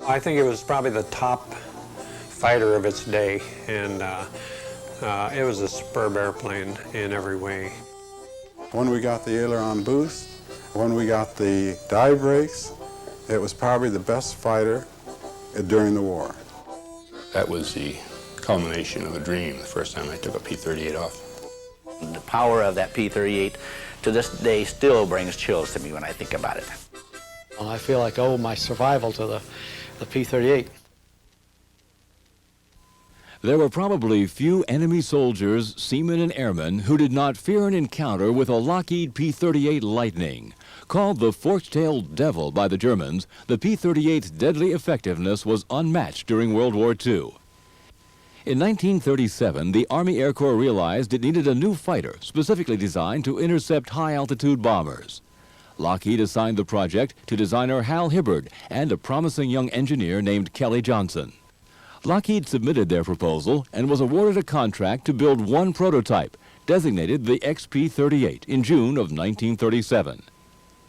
I think it was probably the top fighter of its day, and it was a superb airplane in every way. When we got the aileron boost, when we got the dive brakes, it was probably the best fighter during the war. That was the culmination of a dream, the first time I took a P-38 off. The power of that P-38 to this day still brings chills to me when I think about it. Well, I feel like I owe my survival to the P-38. There were probably few enemy soldiers, seamen, and airmen who did not fear an encounter with a Lockheed P-38 Lightning. Called the fork-tailed devil by the Germans, the P-38's deadly effectiveness was unmatched during World War II. In 1937, the Army Air Corps realized it needed a new fighter specifically designed to intercept high-altitude bombers. Lockheed assigned the project to designer Hal Hibbard and a promising young engineer named Kelly Johnson. Lockheed submitted their proposal and was awarded a contract to build one prototype, designated the XP-38, in June of 1937.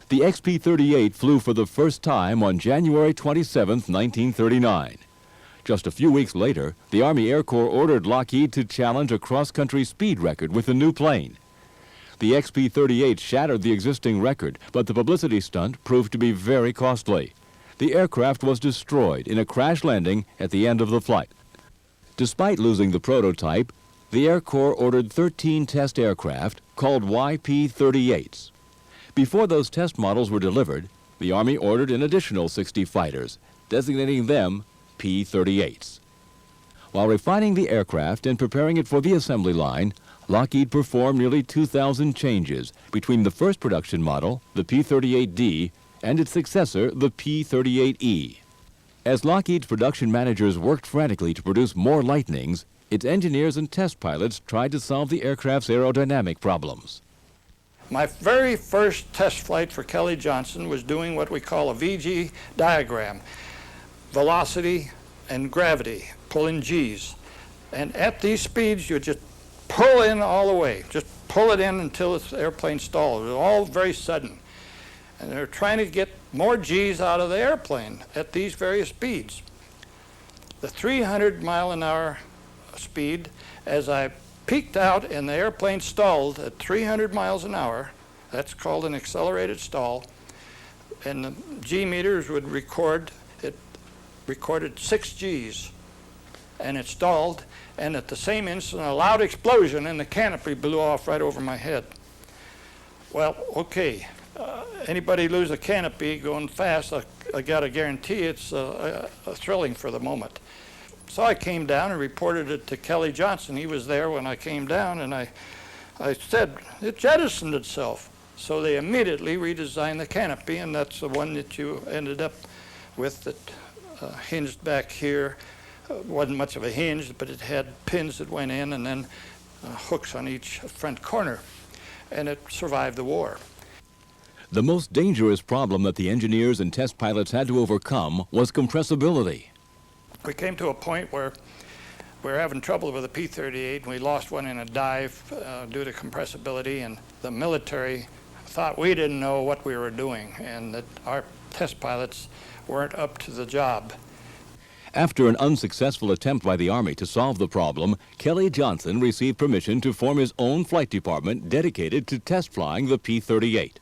The XP-38 flew for the first time on January 27, 1939. Just a few weeks later, the Army Air Corps ordered Lockheed to challenge a cross-country speed record with the new plane. The XP-38 shattered the existing record, but the publicity stunt proved to be very costly. The aircraft was destroyed in a crash landing at the end of the flight. Despite losing the prototype, the Air Corps ordered 13 test aircraft called YP-38s. Before those test models were delivered, the Army ordered an additional 60 fighters, designating them P-38s. While refining the aircraft and preparing it for the assembly line, Lockheed performed nearly 2,000 changes between the first production model, the P-38D, and its successor, the P-38E. As Lockheed's production managers worked frantically to produce more Lightnings, its engineers and test pilots tried to solve the aircraft's aerodynamic problems. My very first test flight for Kelly Johnson was doing what we call a VG diagram. Velocity and gravity, pulling G's. And at these speeds, you just pull in all the way. Just pull it in until the airplane stalls. It was all very sudden. And they're trying to get more G's out of the airplane at these various speeds. The 300-mile-an-hour speed, as I peaked out and the airplane stalled at 300 miles an hour, that's called an accelerated stall, and the G meters would record, it recorded 6 G's, and it stalled, and at the same instant a loud explosion and the canopy blew off right over my head. Well, okay. Anybody lose a canopy going fast, I got to guarantee it's thrilling for the moment. So I came down and reported it to Kelly Johnson. He was there when I came down, and I said, it jettisoned itself. So they immediately redesigned the canopy, and that's the one that you ended up with that hinged back here. Wasn't much of a hinge, but it had pins that went in and then hooks on each front corner, and it survived the war. The most dangerous problem that the engineers and test pilots had to overcome was compressibility. We came to a point where we were having trouble with the P-38, and we lost one in a dive due to compressibility, and the military thought we didn't know what we were doing and that our test pilots weren't up to the job. After an unsuccessful attempt by the Army to solve the problem, Kelly Johnson received permission to form his own flight department dedicated to test flying the P-38.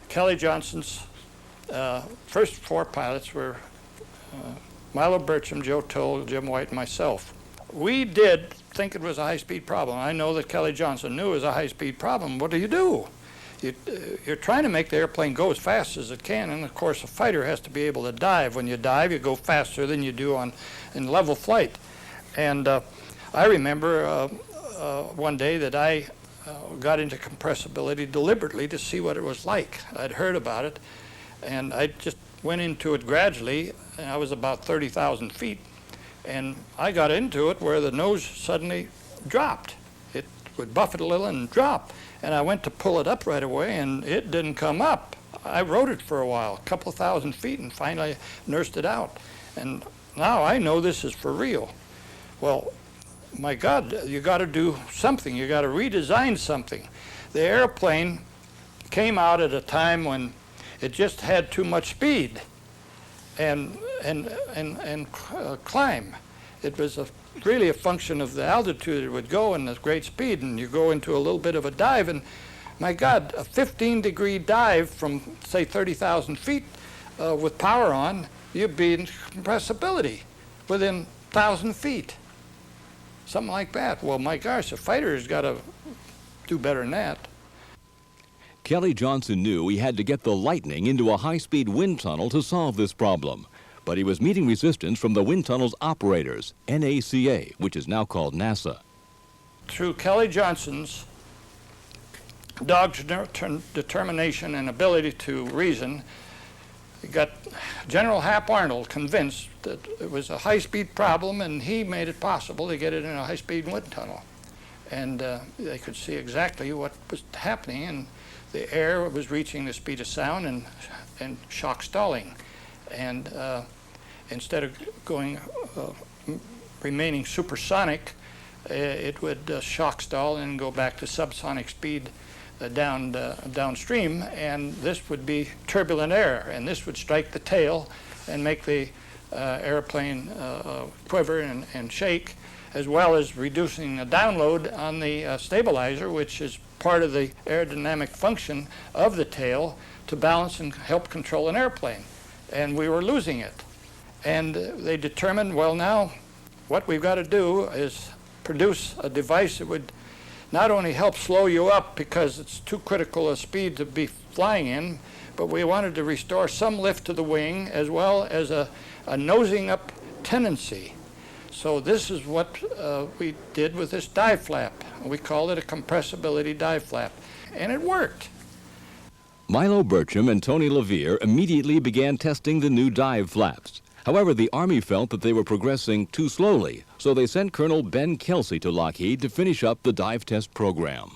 Kelly Johnson's first 4 pilots were Milo Burcham, Joe Toll, Jim White, and myself. We did think it was a high-speed problem. I know that Kelly Johnson knew it was a high-speed problem. What do? You're trying to make the airplane go as fast as it can, and of course a fighter has to be able to dive. When you dive, you go faster than you do in level flight. And I remember one day that I got into compressibility deliberately to see what it was like. I'd heard about it, and I just went into it gradually, and I was about 30,000 feet, and I got into it where the nose suddenly dropped. It would buffet a little and drop, and I went to pull it up right away, and it didn't come up. I rode it for a while, a couple of thousand feet, and finally nursed it out. And now I know this is for real. Well, my God, you got to do something. You got to redesign something. The airplane came out at a time when it just had too much speed. And climb. It was really a function of the altitude it would go and the great speed, and you go into a little bit of a dive, and my God, a 15-degree dive from, say, 30,000 feet with power on, you'd be in compressibility within 1,000 feet. Something like that. Well, my gosh, a fighter's got to do better than that. Kelly Johnson knew he had to get the Lightning into a high-speed wind tunnel to solve this problem. But he was meeting resistance from the wind tunnel's operators, NACA, which is now called NASA. Through Kelly Johnson's dogged determination and ability to reason, he got General Hap Arnold convinced that it was a high-speed problem, and he made it possible to get it in a high-speed wind tunnel. And they could see exactly what was happening, and the air was reaching the speed of sound and shock stalling. And instead of remaining supersonic, it would shock stall and go back to subsonic speed downstream, and this would be turbulent air, and this would strike the tail and make the airplane quiver and shake, as well as reducing the download on the stabilizer, which is part of the aerodynamic function of the tail to balance and help control an airplane. And we were losing it. And they determined, well, now what we've got to do is produce a device that would not only help slow you up because it's too critical a speed to be flying in, but we wanted to restore some lift to the wing as well as a nosing up tendency. So this is what we did with this dive flap. We called it a compressibility dive flap, and it worked. Milo Burcham and Tony LaVere immediately began testing the new dive flaps. However, the Army felt that they were progressing too slowly, so they sent Colonel Ben Kelsey to Lockheed to finish up the dive test program.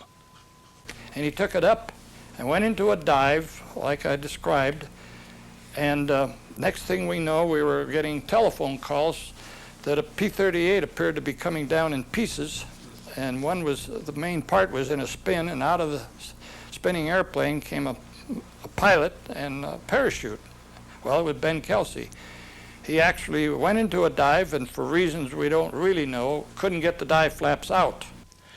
And he took it up and went into a dive, like I described, and next thing we know, we were getting telephone calls that a P-38 appeared to be coming down in pieces, and one was, the main part was in a spin, and out of the spinning airplane came a pilot and a parachute. Well, it was Ben Kelsey. He actually went into a dive, and for reasons we don't really know, couldn't get the dive flaps out.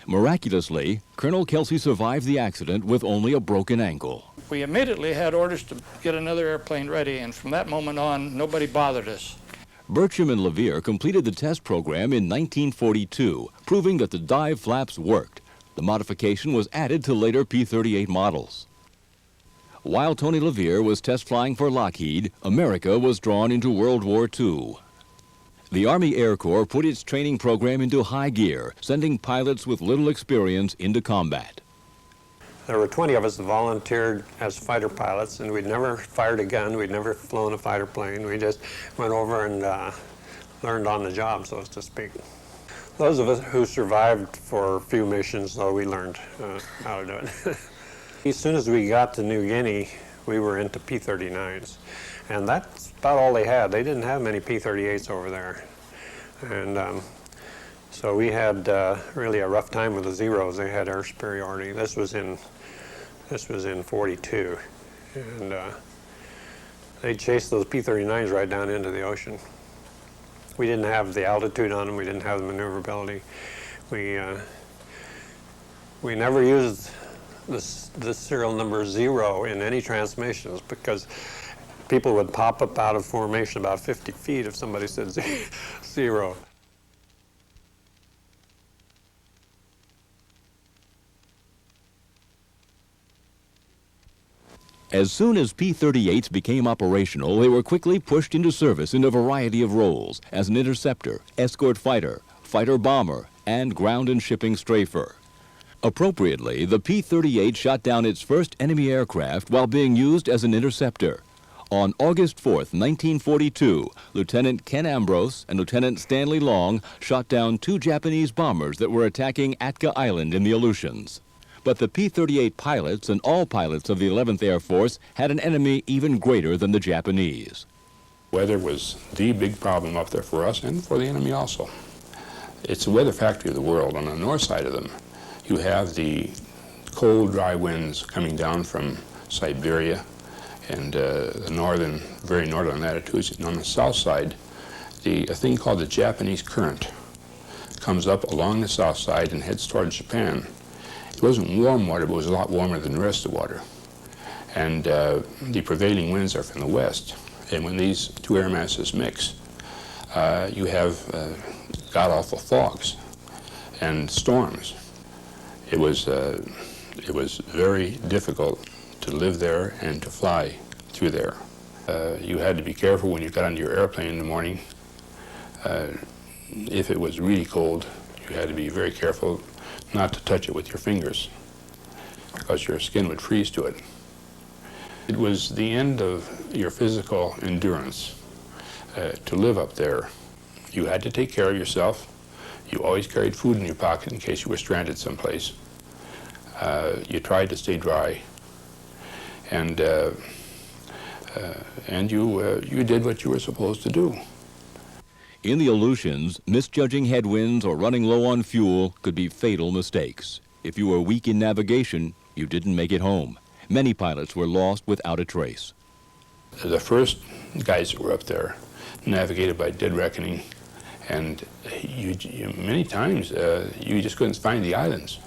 Miraculously, Colonel Kelsey survived the accident with only a broken ankle. We immediately had orders to get another airplane ready, and from that moment on, nobody bothered us. Burcham and LaVere completed the test program in 1942, proving that the dive flaps worked. The modification was added to later P-38 models. While Tony LaVere was test flying for Lockheed, America was drawn into World War II. The Army Air Corps put its training program into high gear, sending pilots with little experience into combat. There were 20 of us that volunteered as fighter pilots, and we'd never fired a gun, we'd never flown a fighter plane. We just went over and learned on the job, so to speak. Those of us who survived for a few missions, though, we learned how to do it. As soon as we got to New Guinea, we were into P-39s, and that's about all they had. They didn't have many P-38s over there, and so we had really a rough time with the Zeros. They had air superiority. This was in 42, and they chased those P-39s right down into the ocean. We didn't have the altitude on them. We didn't have the maneuverability. We never used the serial number 0 in any transmissions because people would pop up out of formation about 50 feet if somebody said 0. As soon as P-38s became operational, they were quickly pushed into service in a variety of roles as an interceptor, escort fighter, fighter bomber, and ground and shipping strafer. Appropriately, the P-38 shot down its first enemy aircraft while being used as an interceptor. On August 4th, 1942, Lieutenant Ken Ambrose and Lieutenant Stanley Long shot down 2 Japanese bombers that were attacking Atka Island in the Aleutians. But the P-38 pilots and all pilots of the 11th Air Force had an enemy even greater than the Japanese. Weather was the big problem up there for us and for the enemy also. It's the weather factory of the world. On the north side of them, you have the cold, dry winds coming down from Siberia and the northern, very northern latitudes. And on the south side, a thing called the Japanese current comes up along the south side and heads towards Japan. It wasn't warm water, but it was a lot warmer than the rest of the water. And the prevailing winds are from the west. And when these two air masses mix, you have god-awful fogs and storms. It was very difficult to live there and to fly through there. You had to be careful when you got on your airplane in the morning. If it was really cold, you had to be very careful not to touch it with your fingers, because your skin would freeze to it. It was the end of your physical endurance to live up there. You had to take care of yourself. You always carried food in your pocket in case you were stranded someplace. You tried to stay dry, and you did what you were supposed to do. In the Aleutians, misjudging headwinds or running low on fuel could be fatal mistakes. If you were weak in navigation, you didn't make it home. Many pilots were lost without a trace. The first guys that were up there navigated by dead reckoning, and many times you just couldn't find the islands.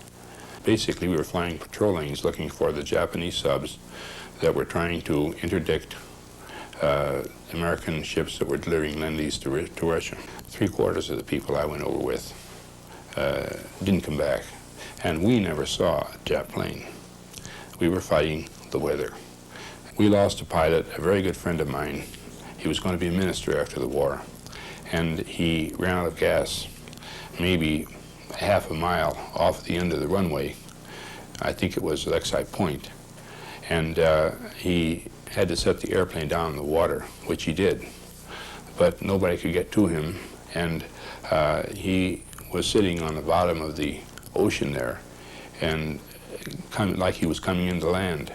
Basically, we were flying patrol lanes looking for the Japanese subs that were trying to interdict American ships that were delivering Lend-Lease to Russia. 3/4 of the people I went over with didn't come back, and we never saw a Jap plane. We were fighting the weather. We lost a pilot, a very good friend of mine. He was going to be a minister after the war, and he ran out of gas maybe half a mile off the end of the runway. I think it was Lexi Point, and he had to set the airplane down in the water, which he did, but nobody could get to him, and he was sitting on the bottom of the ocean there, and like he was coming into land.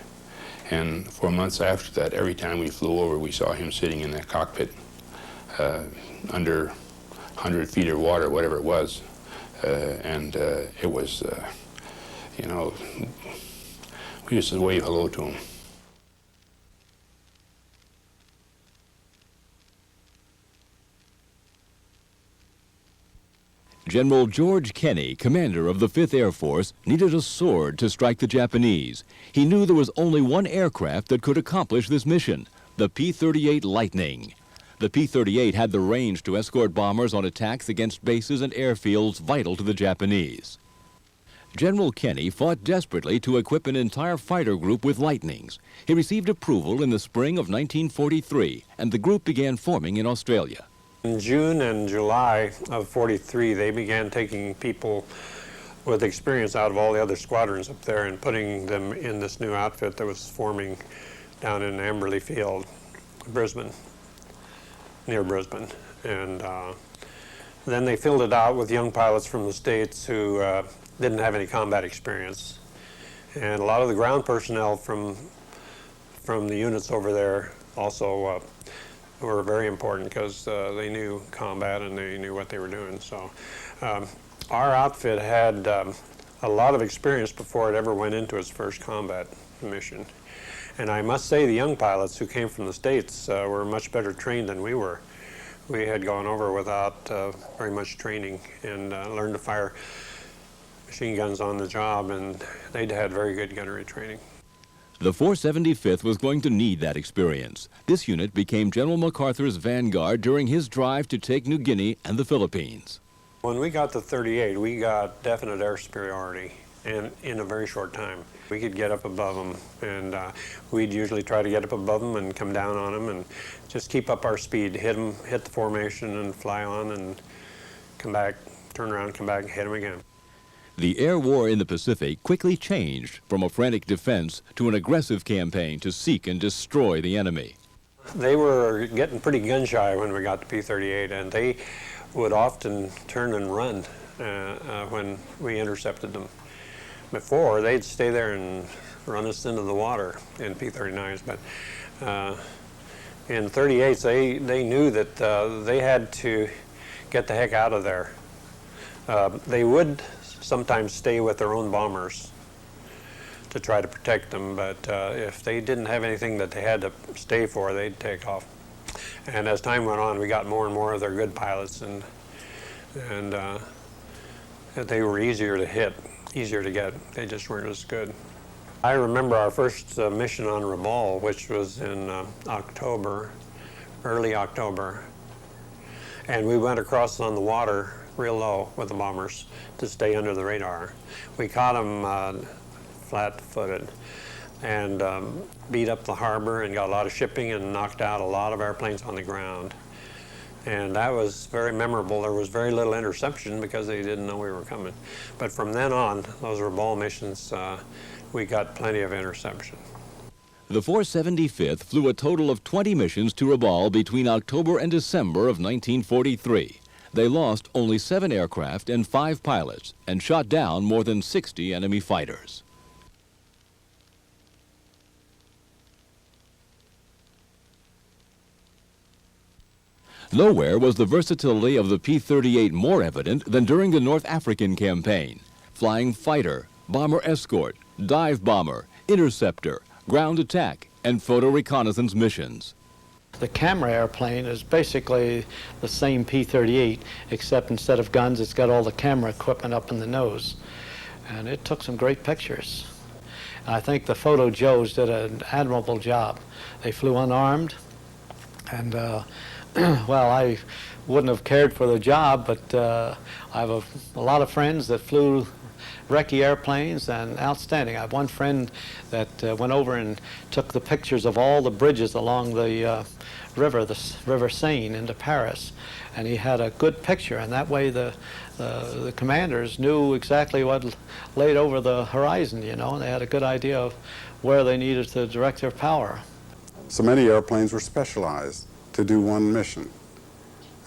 And for months after that, every time we flew over, we saw him sitting in that cockpit under 100 feet of water, whatever it was, and it was, you know, we used to wave hello to him. General George Kenney, commander of the 5th Air Force, needed a sword to strike the Japanese. He knew there was only one aircraft that could accomplish this mission, the P-38 Lightning. The P-38 had the range to escort bombers on attacks against bases and airfields vital to the Japanese. General Kenney fought desperately to equip an entire fighter group with Lightnings. He received approval in the spring of 1943, and the group began forming in Australia. In June and July of '43, they began taking people with experience out of all the other squadrons up there and putting them in this new outfit that was forming down in Amberley Field, Brisbane, near Brisbane. And then they filled it out with young pilots from the States who didn't have any combat experience. And a lot of the ground personnel from the units over there also were very important because they knew combat and they knew what they were doing. So our outfit had a lot of experience before it ever went into its first combat mission. And I must say the young pilots who came from the States were much better trained than we were. We had gone over without very much training and learned to fire machine guns on the job, and they'd had very good gunnery training. The 475th was going to need that experience. This unit became General MacArthur's vanguard during his drive to take New Guinea and the Philippines. When we got the 38, we got definite air superiority, and in a very short time. We could get up above them, and we'd usually try to get up above them and come down on them and just keep up our speed, hit them, hit the formation and fly on and come back, turn around, come back and hit them again. The air war in the Pacific quickly changed from a frantic defense to an aggressive campaign to seek and destroy the enemy. They were getting pretty gun-shy when we got to P-38, and they would often turn and run when we intercepted them. Before, they'd stay there and run us into the water in P-39s, but in 38s, they knew that they had to get the heck out of there. They would sometimes stay with their own bombers, to try to protect them, but if they didn't have anything that they had to stay for, they'd take off. And as time went on, we got more and more of their good pilots, and they were easier to hit, easier to get. They just weren't as good. I remember our first mission on Rabaul, which was in October, early October, and we went across on the water real low with the bombers to stay under the radar. We caught them flat-footed and beat up the harbor and got a lot of shipping and knocked out a lot of airplanes on the ground. And that was very memorable. There was very little interception because they didn't know we were coming. But from then on, those Rabaul missions, we got plenty of interception. The 475th flew a total of 20 missions to Rabaul between October and December of 1943. They lost only 7 aircraft and 5 pilots and shot down more than 60 enemy fighters. Nowhere was the versatility of the P-38 more evident than during the North African campaign. Flying fighter, bomber escort, dive bomber, interceptor, ground attack, and photo reconnaissance missions. The camera airplane is basically the same P-38, except instead of guns, it's got all the camera equipment up in the nose. And it took some great pictures. I think the photo Joes did an admirable job. They flew unarmed, and well, I wouldn't have cared for the job, but I have a lot of friends that flew recce airplanes, and outstanding. I have one friend that went over and took the pictures of all the bridges along the River Seine into Paris, and he had a good picture, and that way the commanders knew exactly what laid over the horizon, you know, and they had a good idea of where they needed to direct their power. So many airplanes were specialized to do one mission.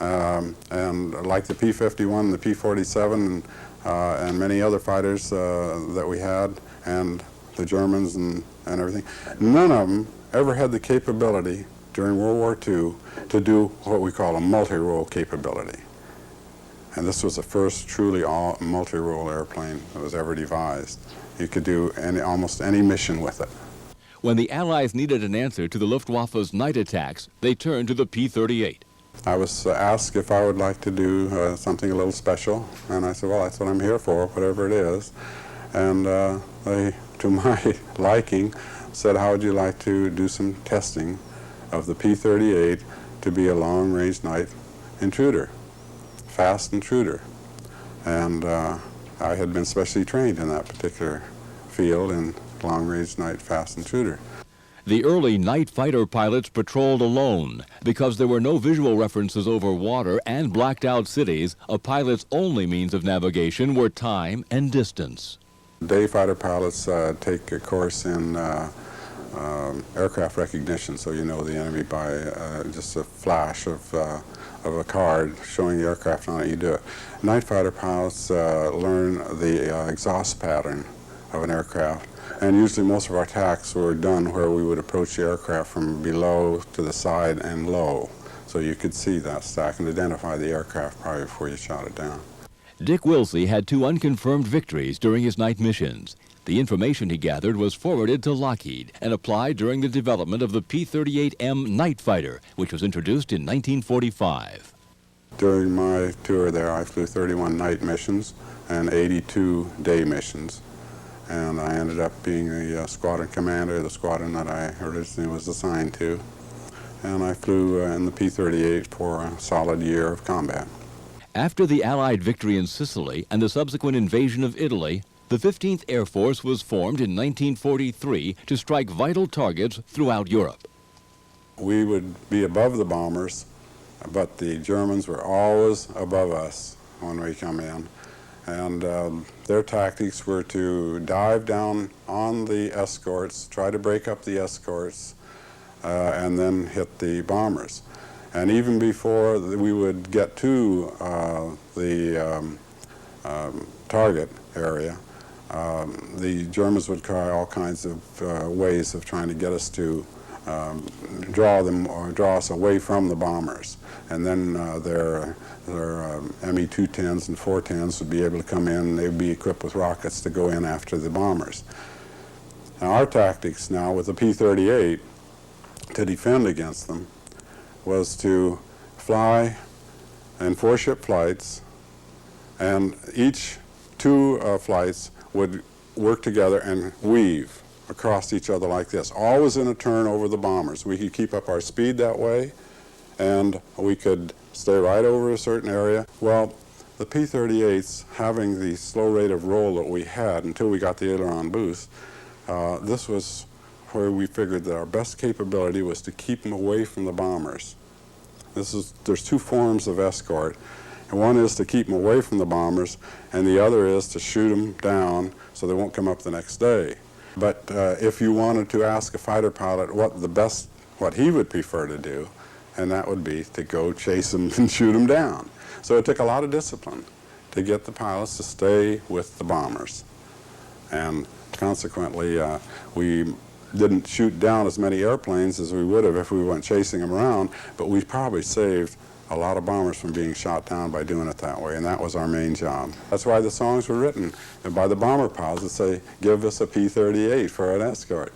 And like the P-51, the P-47, and many other fighters that we had, and the Germans and everything, none of them ever had the capability during World War II to do what we call a multi-role capability. And this was the first truly multi-role airplane that was ever devised. You could do almost any mission with it. When the Allies needed an answer to the Luftwaffe's night attacks, they turned to the P-38. I was asked if I would like to do something a little special, and I said, well, that's what I'm here for, whatever it is. And they, to my liking, said, how would you like to do some testing of the P-38 to be a long-range night intruder, fast intruder. And I had been specially trained in that particular field in long-range night fast intruder. The early night fighter pilots patrolled alone. Because there were no visual references over water and blacked out cities, a pilot's only means of navigation were time and distance. Day fighter pilots take a course in aircraft recognition, so you know the enemy by just a flash of a card showing the aircraft on it. You do it. Night fighter pilots learn the exhaust pattern of an aircraft, and usually most of our attacks were done where we would approach the aircraft from below to the side and low, so you could see that stack and identify the aircraft probably before you shot it down. Dick Wilsey had 2 unconfirmed victories during his night missions. The information he gathered was forwarded to Lockheed and applied during the development of the P-38M Night Fighter, which was introduced in 1945. During my tour there, I flew 31 night missions and 82 day missions. And I ended up being the squadron commander of the squadron that I originally was assigned to. And I flew in the P-38 for a solid year of combat. After the Allied victory in Sicily and the subsequent invasion of Italy, the 15th Air Force was formed in 1943 to strike vital targets throughout Europe. We would be above the bombers, but the Germans were always above us when we come in. And their tactics were to dive down on the escorts, try to break up the escorts, and then hit the bombers. And even before we would get to the target area, the Germans would try all kinds of ways of trying to get us to draw us away from the bombers. And then their Me-210s and 410s would be able to come in. They would be equipped with rockets to go in after the bombers. Now our tactics now with the P-38 to defend against them was to fly in 4-ship flights, and each 2 flights would work together and weave across each other like this, always in a turn over the bombers. We could keep up our speed that way, and we could stay right over a certain area. Well, the P-38s, having the slow rate of roll that we had until we got the aileron boost, this was where we figured that our best capability was to keep them away from the bombers. There's 2 forms of escort, and one is to keep them away from the bombers, and the other is to shoot them down so they won't come up the next day. But if you wanted to ask a fighter pilot what he would prefer to do, and that would be to go chase them and shoot them down. So it took a lot of discipline to get the pilots to stay with the bombers. And consequently, we didn't shoot down as many airplanes as we would have if we went chasing them around, but we probably saved a lot of bombers from being shot down by doing it that way, and that was our main job. That's why the songs were written by the bomber pilots that say, give us a P-38 for an escort.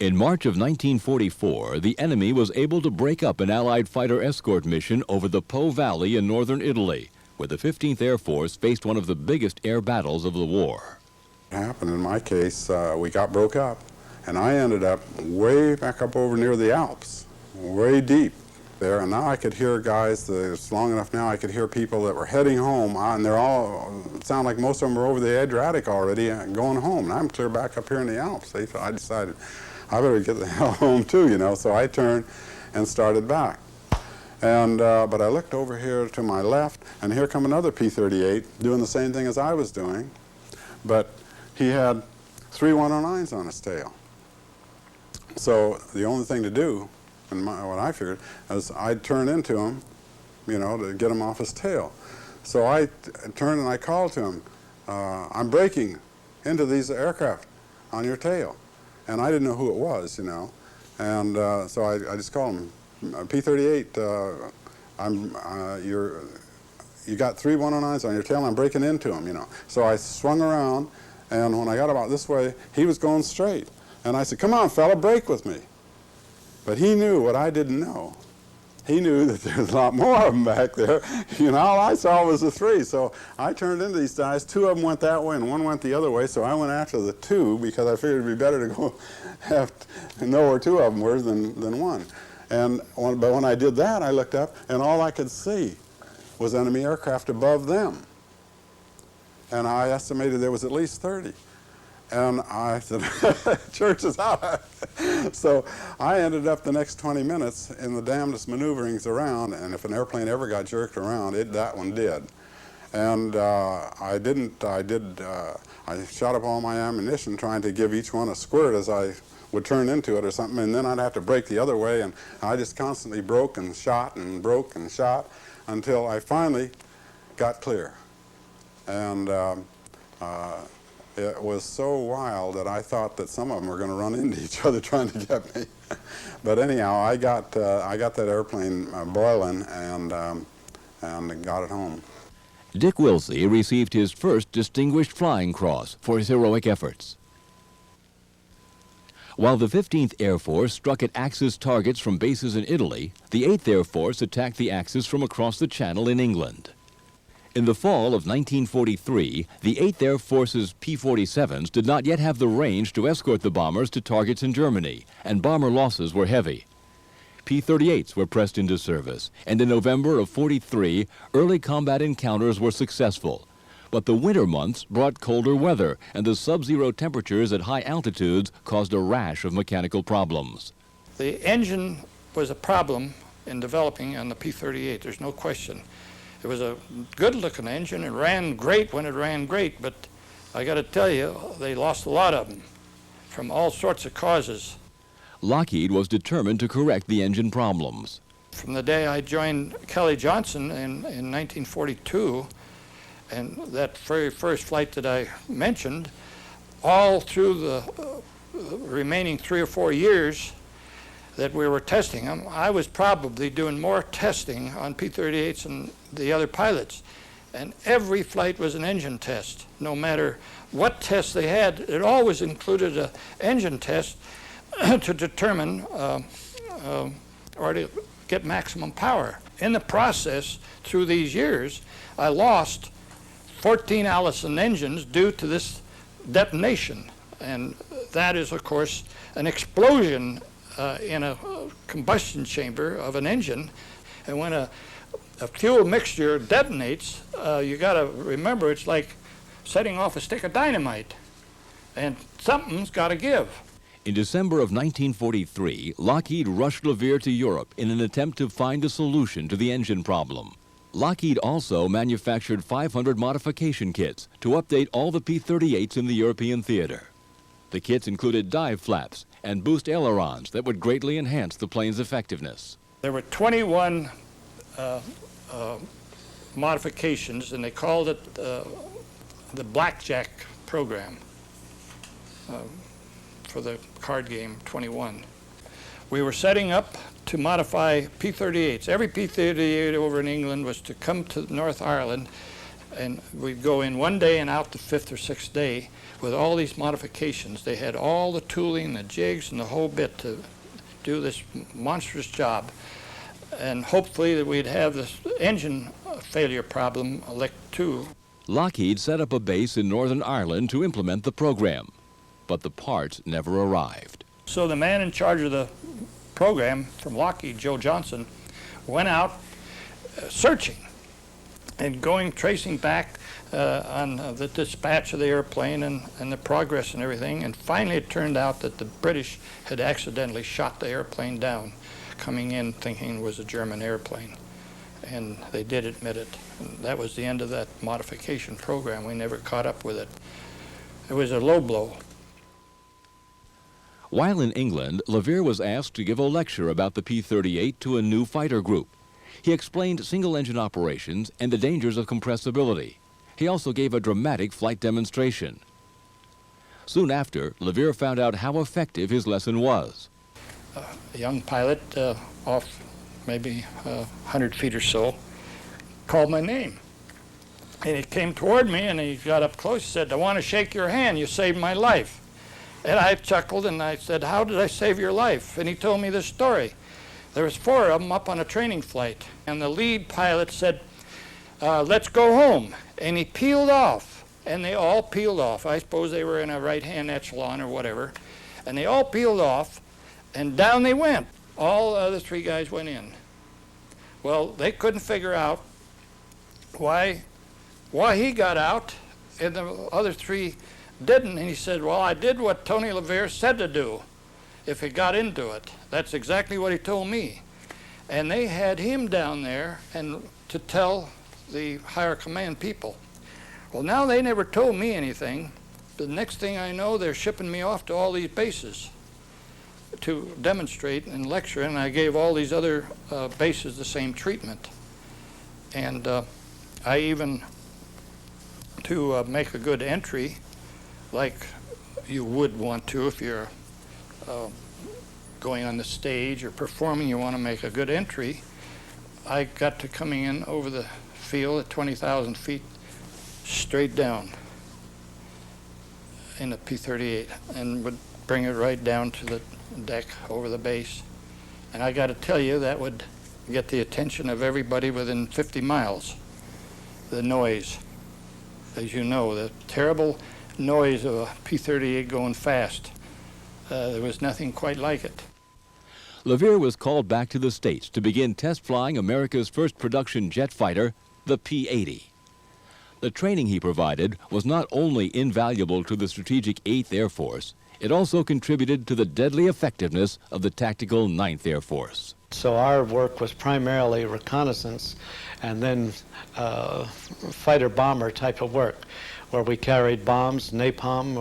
In March of 1944, the enemy was able to break up an Allied fighter escort mission over the Po Valley in northern Italy, where the 15th Air Force faced one of the biggest air battles of the war. What happened in my case, we got broke up, and I ended up way back up over near the Alps, way deep there, and now I could hear guys, it's long enough now, I could hear people that were heading home, and they're all, it sounded like most of them were over the Adriatic already, going home, and I'm clear back up here in the Alps. So I decided, I better get the hell home too, you know, so I turned and started back. And, but I looked over here to my left, and here come another P-38 doing the same thing as I was doing, but he had 3 109s on his tail. So the only thing to do, and what I figured, is I'd turn into him, you know, to get him off his tail. So I turned and I called to him, I'm breaking into these aircraft on your tail. And I didn't know who it was, you know. And so I just called him, P-38, you got 3 109s on your tail, and I'm breaking into them, you know. So I swung around, and when I got about this way, he was going straight. And I said, come on, fella, break with me. But he knew what I didn't know. He knew that there was a lot more of them back there. You know, all I saw was the 3. So I turned into these guys. 2 of them went that way, and 1 went the other way. So I went after the 2 because I figured it'd be better to go know where 2 of them were than 1. But when I did that, I looked up, and all I could see was enemy aircraft above them. And I estimated there was at least 30. And I said, church is out. So I ended up the next 20 minutes in the damnedest maneuverings around, and if an airplane ever got jerked around, that one did. And I shot up all my ammunition trying to give each one a squirt as I would turn into it or something, and then I'd have to break the other way, and I just constantly broke and shot and broke and shot until I finally got clear. And it was so wild that I thought that some of them were going to run into each other trying to get me. But anyhow, I got that airplane boiling and got it home. Dick Wilsey received his first Distinguished Flying Cross for his heroic efforts. While the 15th Air Force struck at Axis targets from bases in Italy, the 8th Air Force attacked the Axis from across the Channel in England. In the fall of 1943, the 8th Air Force's P-47s did not yet have the range to escort the bombers to targets in Germany, and bomber losses were heavy. P-38s were pressed into service, and in November of '43, early combat encounters were successful. But the winter months brought colder weather, and the sub-zero temperatures at high altitudes caused a rash of mechanical problems. The engine was a problem in developing on the P-38, there's no question. It was a good-looking engine. It ran great when it ran great, but I got to tell you, they lost a lot of them from all sorts of causes. Lockheed was determined to correct the engine problems. From the day I joined Kelly Johnson in 1942, and that very first flight that I mentioned, all through the remaining 3 or 4 years that we were testing them, I was probably doing more testing on P-38s than the other pilots. And every flight was an engine test. No matter what test they had, it always included an engine test to determine or to get maximum power. In the process, through these years, I lost 14 Allison engines due to this detonation. And that is, of course, an explosion in a combustion chamber of an engine. And when a fuel mixture detonates, you got to remember it's like setting off a stick of dynamite. And something's got to give. In December of 1943, Lockheed rushed Lever to Europe in an attempt to find a solution to the engine problem. Lockheed also manufactured 500 modification kits to update all the P-38s in the European theater. The kits included dive flaps and boost ailerons that would greatly enhance the plane's effectiveness. There were 21 modifications, and they called it the Blackjack program. For the card game 21. We were setting up to modify P-38s. Every P-38 over in England was to come to North Ireland, and we'd go in one day and out the fifth or sixth day with all these modifications. They had all the tooling, the jigs, and the whole bit to do this monstrous job. And hopefully that we'd have this engine failure problem licked too. Lockheed set up a base in Northern Ireland to implement the program, but the parts never arrived. So the man in charge of the program from Lockheed, Joe Johnson, went out searching and tracing back on the dispatch of the airplane and the progress and everything. And finally it turned out that the British had accidentally shot the airplane down, coming in thinking it was a German airplane. And they did admit it. And that was the end of that modification program. We never caught up with it. It was a low blow. While in England, Lever was asked to give a lecture about the P-38 to a new fighter group. He explained single-engine operations and the dangers of compressibility. He also gave a dramatic flight demonstration. Soon after, Lever found out how effective his lesson was. A young pilot off maybe 100 feet or so called my name. And he came toward me and he got up close. He said, "I want to shake your hand. You saved my life." And I chuckled and I said, "How did I save your life?" And he told me this story. There was 4 of them up on a training flight. And the lead pilot said, "Let's go home." And he peeled off. And they all peeled off. I suppose they were in a right-hand echelon or whatever. And they all peeled off. And down they went. All the other 3 guys went in. Well, they couldn't figure out why he got out and the other 3 didn't. And he said, "Well, I did what Tony Lever said to do if he got into it." That's exactly what he told me. And they had him down there and to tell the higher command people. Well, now they never told me anything. The next thing I know, they're shipping me off to all these bases to demonstrate and lecture, and I gave all these other bases the same treatment. And I even, to make a good entry, like you would want to if you're going on the stage or performing, you want to make a good entry. I got to coming in over the field at 20,000 feet straight down in a P-38 and would bring it right down to the deck over the base. And I got to tell you, that would get the attention of everybody within 50 miles. The noise, as you know, the terrible noise of a P-38 going fast. There was nothing quite like it. Lever was called back to the States to begin test flying America's first production jet fighter, the P-80. The training he provided was not only invaluable to the strategic 8th Air Force, it also contributed to the deadly effectiveness of the tactical 9th Air Force. So our work was primarily reconnaissance and then fighter-bomber type of work, where we carried bombs, napalm,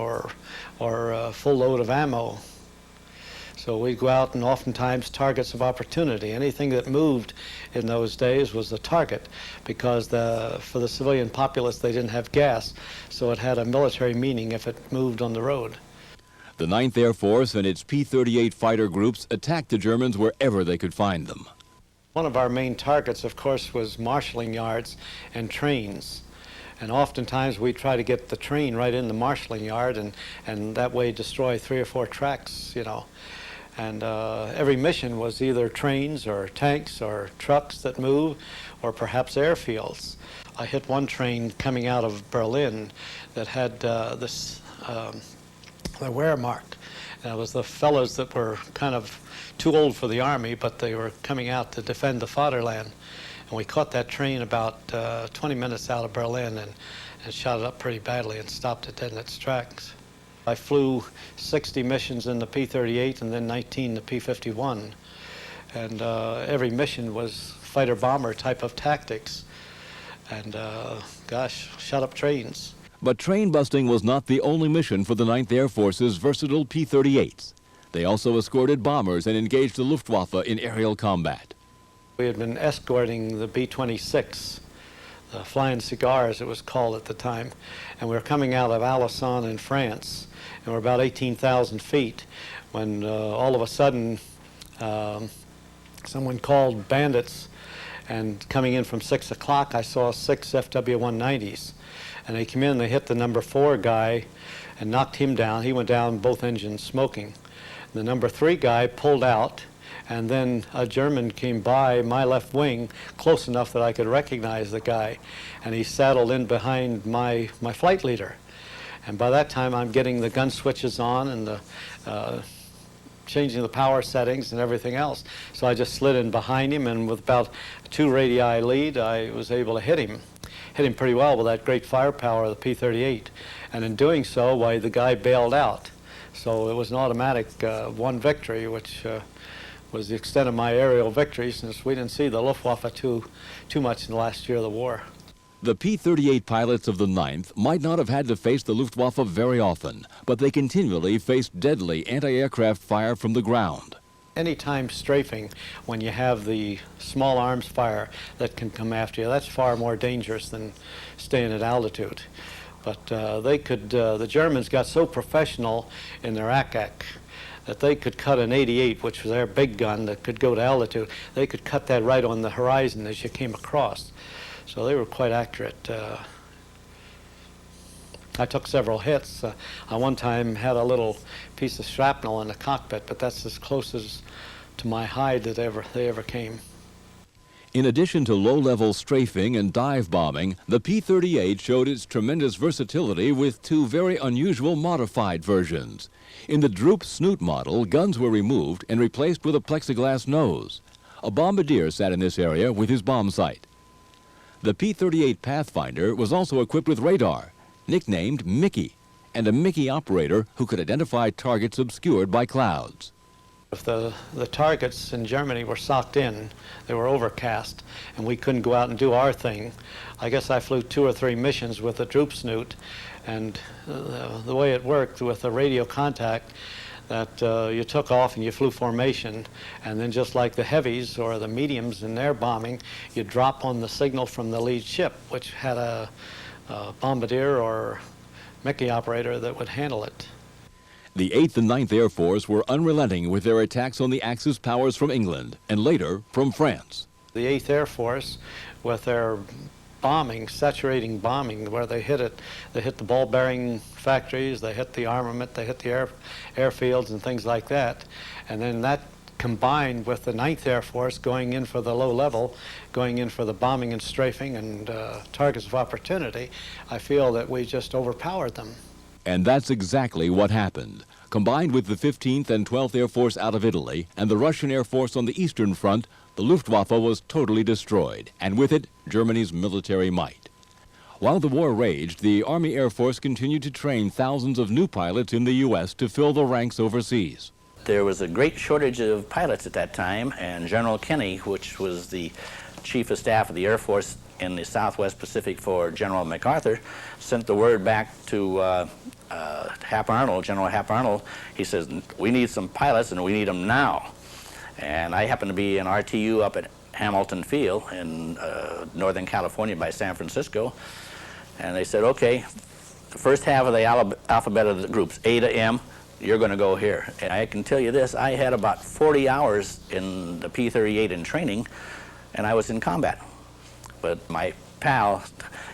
or a full load of ammo. So we'd go out and oftentimes targets of opportunity. Anything that moved in those days was the target, because for the civilian populace they didn't have gas, so it had a military meaning if it moved on the road. The 9th Air Force and its P-38 fighter groups attacked the Germans wherever they could find them. One of our main targets, of course, was marshalling yards and trains. And oftentimes we try to get the train right in the marshalling yard and that way destroy 3 or 4 tracks, you know. And every mission was either trains or tanks or trucks that move or perhaps airfields. I hit one train coming out of Berlin that had the wear mark. It was the fellows that were kind of too old for the army, but they were coming out to defend the fatherland. And we caught that train about 20 minutes out of Berlin and shot it up pretty badly and stopped it dead in its tracks. I flew 60 missions in the P-38 and then 19 in the P-51. And every mission was fighter-bomber type of tactics. And gosh, shot up trains. But train busting was not the only mission for the 9th Air Force's versatile P-38s. They also escorted bombers and engaged the Luftwaffe in aerial combat. We had been escorting the B-26, the Flying Cigar as it was called at the time, and we were coming out of Alençon in France, and we're about 18,000 feet when all of a sudden someone called bandits, and coming in from 6 o'clock I saw 6 FW-190s, and they came in and they hit the number 4 guy and knocked him down. He went down, both engines smoking. The number 3 guy pulled out, and then a German came by my left wing close enough that I could recognize the guy, and he saddled in behind my flight leader. And by that time I'm getting the gun switches on and the changing the power settings and everything else. So I just slid in behind him, and with about 2 radii lead I was able to hit him pretty well with that great firepower of the P-38. And in doing so, why, the guy bailed out. So it was an automatic 1 victory, which was the extent of my aerial victory, since we didn't see the Luftwaffe too much in the last year of the war. The P-38 pilots of the 9th might not have had to face the Luftwaffe very often, but they continually faced deadly anti-aircraft fire from the ground. Anytime strafing, when you have the small arms fire that can come after you, that's far more dangerous than staying at altitude. But the Germans got so professional in their ack-ack that they could cut an 88, which was their big gun that could go to altitude. They could cut that right on the horizon as you came across. So they were quite accurate. I took several hits. I one time had a little piece of shrapnel in the cockpit, but that's as close as to my hide that they ever came. In addition to low-level strafing and dive bombing, the P-38 showed its tremendous versatility with 2 very unusual modified versions. In the droop snoot model, guns were removed and replaced with a plexiglass nose. A bombardier sat in this area with his bomb sight. The P-38 Pathfinder was also equipped with radar, nicknamed Mickey, and a Mickey operator who could identify targets obscured by clouds. If the targets in Germany were socked in, they were overcast, and we couldn't go out and do our thing, I guess I flew 2 or 3 missions with the droop snoot, and the way it worked with the radio contact, that you took off and you flew formation, and then just like the heavies or the mediums in their bombing, you drop on the signal from the lead ship, which had a bombardier or Mickey operator that would handle it. The 8th and 9th Air Force were unrelenting with their attacks on the Axis powers from England and later from France. The 8th Air Force, with their bombing, saturating bombing, where they hit the ball bearing factories, they hit the armament, they hit the airfields and things like that. And then that combined with the 9th Air Force going in for the low level, going in for the bombing and strafing and targets of opportunity, I feel that we just overpowered them. And that's exactly what happened. Combined with the 15th and 12th Air Force out of Italy and the Russian Air Force on the Eastern Front, the Luftwaffe was totally destroyed, and with it, Germany's military might. While the war raged, the Army Air Force continued to train thousands of new pilots in the U.S. to fill the ranks overseas. There was a great shortage of pilots at that time, and General Kenny, which was the Chief of Staff of the Air Force in the Southwest Pacific for General MacArthur, sent the word back to Hap Arnold, General Hap Arnold. He says, we need some pilots and we need them now. And I happened to be in RTU up at Hamilton Field in Northern California by San Francisco. And they said, okay, the first half of the alphabet of the groups, A to M, you're going to go here. And I can tell you this, I had about 40 hours in the P-38 in training and I was in combat. But my pal,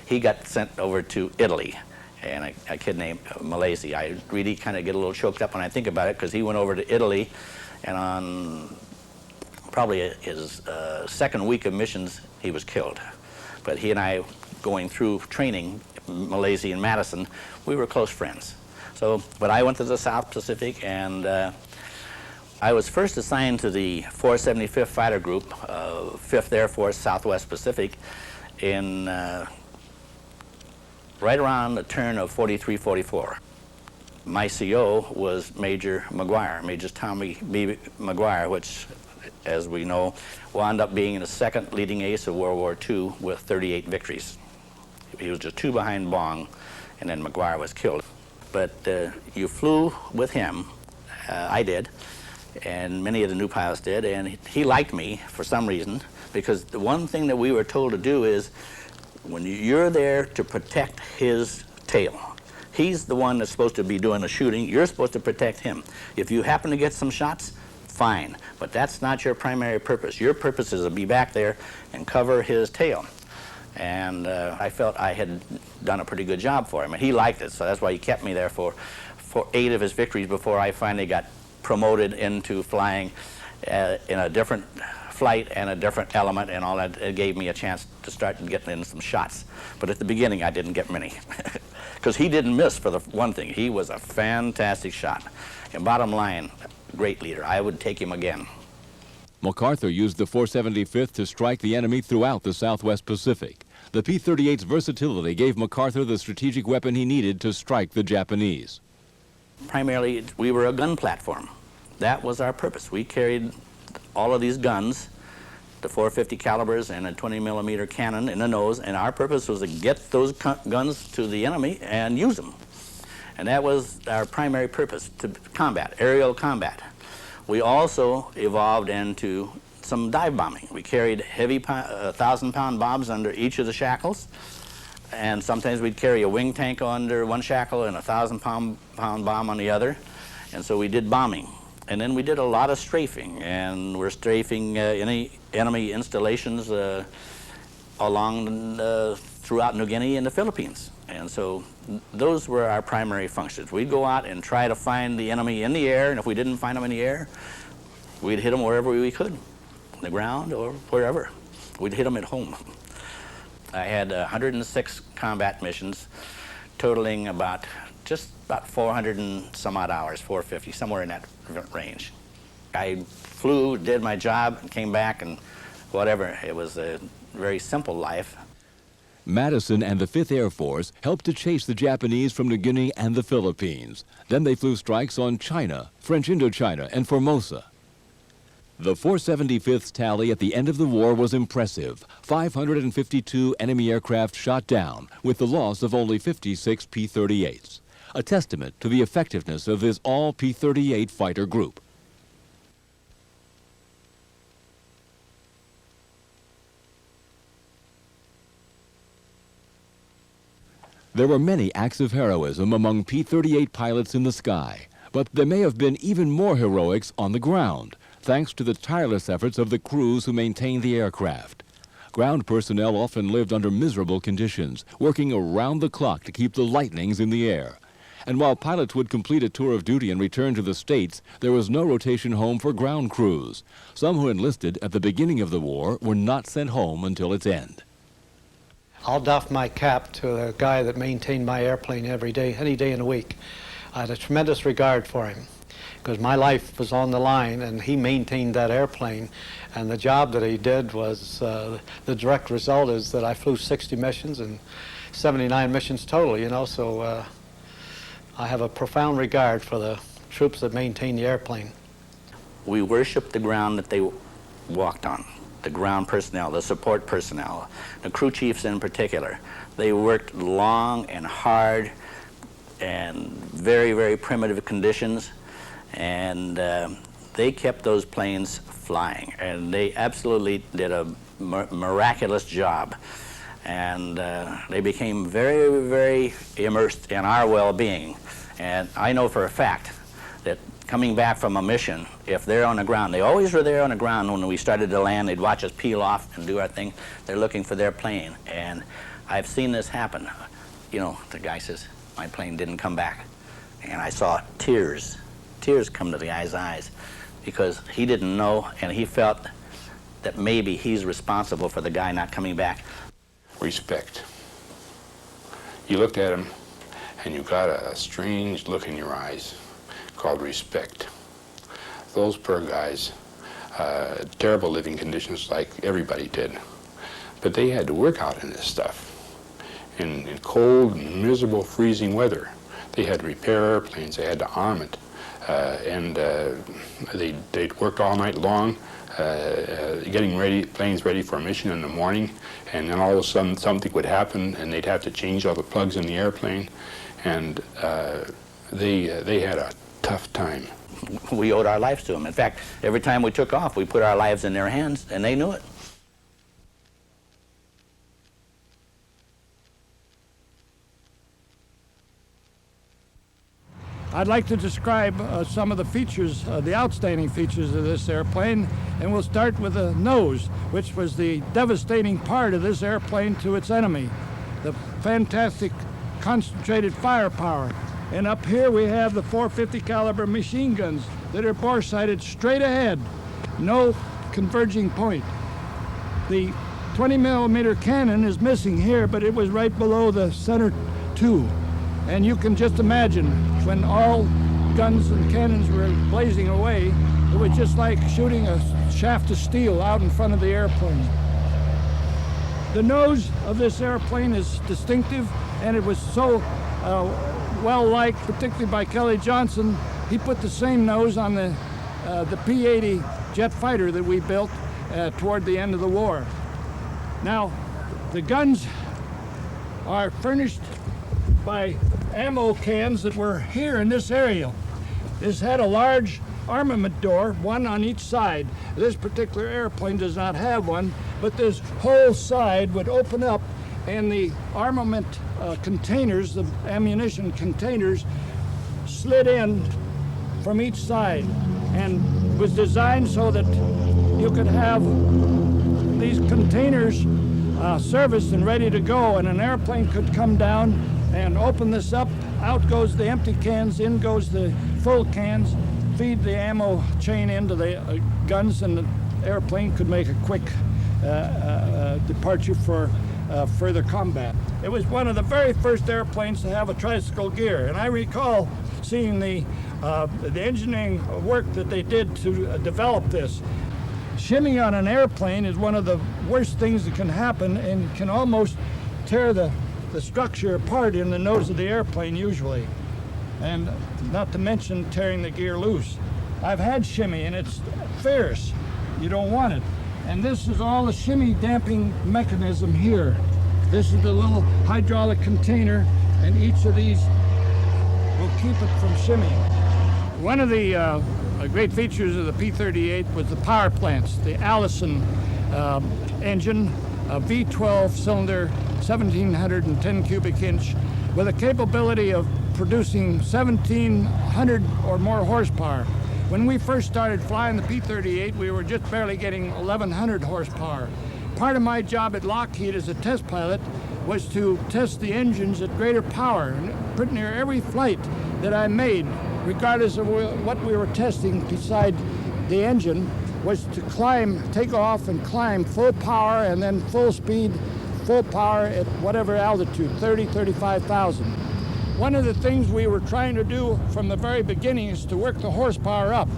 he got sent over to Italy, and a kid named Malaysia. I really kind of get a little choked up when I think about it, because he went over to Italy, and on probably his second week of missions, he was killed. But he and I, going through training, Malaysia and Madison, we were close friends. So, but I went to the South Pacific, and I was first assigned to the 475th Fighter Group, 5th Air Force, Southwest Pacific, in right around the turn of 43-44. My CO was Major McGuire, Major Tommy B. McGuire, which, as we know, wound up being the second leading ace of World War II with 38 victories. He was just 2 behind Bong, and then McGuire was killed. But you flew with him, I did, and many of the new pilots did, and he liked me for some reason, because the one thing that we were told to do is, when you're there to protect his tail, he's the one that's supposed to be doing the shooting, you're supposed to protect him. If you happen to get some shots, fine, but that's not your primary purpose. Your purpose is to be back there and cover his tail. And I felt I had done a pretty good job for him, and he liked it, so that's why he kept me there for 8 of his victories before I finally got promoted into flying in a different flight and a different element and all that. It gave me a chance to start getting in some shots. But at the beginning, I didn't get many, because he didn't miss, for the one thing. He was a fantastic shot. And bottom line, great leader. I would take him again. MacArthur used the 475th to strike the enemy throughout the Southwest Pacific. The P-38's versatility gave MacArthur the strategic weapon he needed to strike the Japanese. Primarily, we were a gun platform. That was our purpose. We carried all of these guns, the 450 calibers and a 20mm cannon in the nose, and our purpose was to get those guns to the enemy and use them. And that was our primary purpose, to combat, aerial combat. We also evolved into some dive bombing. We carried heavy 1,000-pound bombs under each of the shackles, and sometimes we'd carry a wing tank under one shackle and a 1,000-pound bomb on the other, and so we did bombing. And then we did a lot of strafing, and we're strafing any enemy installations throughout New Guinea and the Philippines. And so those were our primary functions. We'd go out and try to find the enemy in the air, and if we didn't find them in the air, we'd hit them wherever we could, on the ground or wherever. We'd hit them at home. I had 106 combat missions, totaling just about 400 and some odd hours, 450, somewhere in that range. I flew, did my job, and came back, and whatever. It was a very simple life. Madison and the 5th Air Force helped to chase the Japanese from New Guinea and the Philippines. Then they flew strikes on China, French Indochina, and Formosa. The 475th's tally at the end of the war was impressive. 552 enemy aircraft shot down, with the loss of only 56 P-38s. A testament to the effectiveness of this all P-38 fighter group. There were many acts of heroism among P-38 pilots in the sky, but there may have been even more heroics on the ground, thanks to the tireless efforts of the crews who maintained the aircraft. Ground personnel often lived under miserable conditions, working around the clock to keep the lightnings in the air. And while pilots would complete a tour of duty and return to the States, there was no rotation home for ground crews. Some who enlisted at the beginning of the war were not sent home until its end. I'll doff my cap to the guy that maintained my airplane every day, any day in the week. I had a tremendous regard for him, because my life was on the line, and he maintained that airplane. And the job that he did was, the direct result is that I flew 60 missions and 79 missions total, you know, so I have a profound regard for the troops that maintain the airplane. We worshiped the ground that they walked on. The ground personnel, the support personnel, the crew chiefs in particular. They worked long and hard and very, very primitive conditions, and they kept those planes flying, and they absolutely did a miraculous job. And they became very, very immersed in our well-being. And I know for a fact that coming back from a mission, if they're on the ground, they always were there on the ground when we started to land. They'd watch us peel off and do our thing. They're looking for their plane. And I've seen this happen. You know, the guy says, my plane didn't come back. And I saw tears come to the guy's eyes because he didn't know, and he felt that maybe he's responsible for the guy not coming back. Respect. You looked at him, and you got a strange look in your eyes called respect. Those poor guys, terrible living conditions like everybody did, but they had to work out in this stuff. In cold, miserable, freezing weather. They had to repair airplanes, they had to arm it, and they'd work all night long, getting planes ready for a mission in the morning, and then all of a sudden something would happen and they'd have to change all the plugs in the airplane, and they had a tough time. We owed our lives to them. In fact, every time we took off, we put our lives in their hands, and they knew it. I'd like to describe some of the features, the outstanding features of this airplane, and we'll start with the nose, which was the devastating part of this airplane to its enemy, the fantastic concentrated firepower. And up here we have the .450 caliber machine guns that are bore-sighted straight ahead, no converging point. The 20 millimeter cannon is missing here, but it was right below the center tube. And you can just imagine when all guns and cannons were blazing away, it was just like shooting a shaft of steel out in front of the airplane. The nose of this airplane is distinctive, and it was so well-liked, particularly by Kelly Johnson. He put the same nose on the P-38 jet fighter that we built toward the end of the war. Now, the guns are furnished by ammo cans that were here in this area. This had a large armament door, one on each side. This particular airplane does not have one, but this whole side would open up, and the armament containers, the ammunition containers, slid in from each side, and was designed so that you could have these containers serviced and ready to go, and an airplane could come down and open this up. Out goes the empty cans, in goes the full cans, feed the ammo chain into the guns, and the airplane could make a quick departure for further combat. It was one of the very first airplanes to have a tricycle gear, and I recall seeing the engineering work that they did to develop this. Shimming on an airplane is one of the worst things that can happen, and can almost tear the structure apart in the nose of the airplane usually, and not to mention tearing the gear loose. I've had shimmy, and it's fierce. You don't want it. And this is all the shimmy damping mechanism here. This is the little hydraulic container, and each of these will keep it from shimmying. One of the great features of the P-38 was the power plants. The Allison engine, a V12 cylinder, 1,710 cubic inch, with a capability of producing 1,700 or more horsepower. When we first started flying the P-38, we were just barely getting 1,100 horsepower. Part of my job at Lockheed as a test pilot was to test the engines at greater power. And pretty near every flight that I made, regardless of what we were testing beside the engine, was to climb, take off and climb full power, and then full speed, full power at whatever altitude, 30, 35,000. One of the things we were trying to do from the very beginning is to work the horsepower up.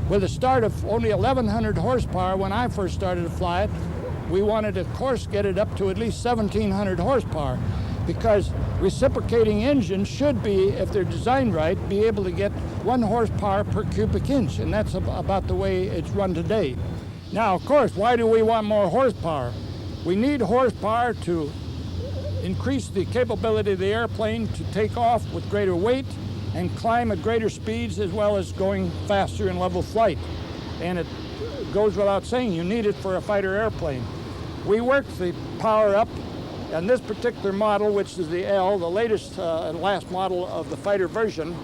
With a start of only 1,100 horsepower when I first started to fly it, we wanted to, of course, get it up to at least 1,700 horsepower, because reciprocating engines should be, if they're designed right, be able to get 1 horsepower per cubic inch, and that's about the way it's run today. Now, of course, why do we want more horsepower? We need horsepower to increase the capability of the airplane to take off with greater weight and climb at greater speeds, as well as going faster in level flight. And it goes without saying, you need it for a fighter airplane. We worked the power up, and this particular model, which is the L, the latest and last model of the fighter version,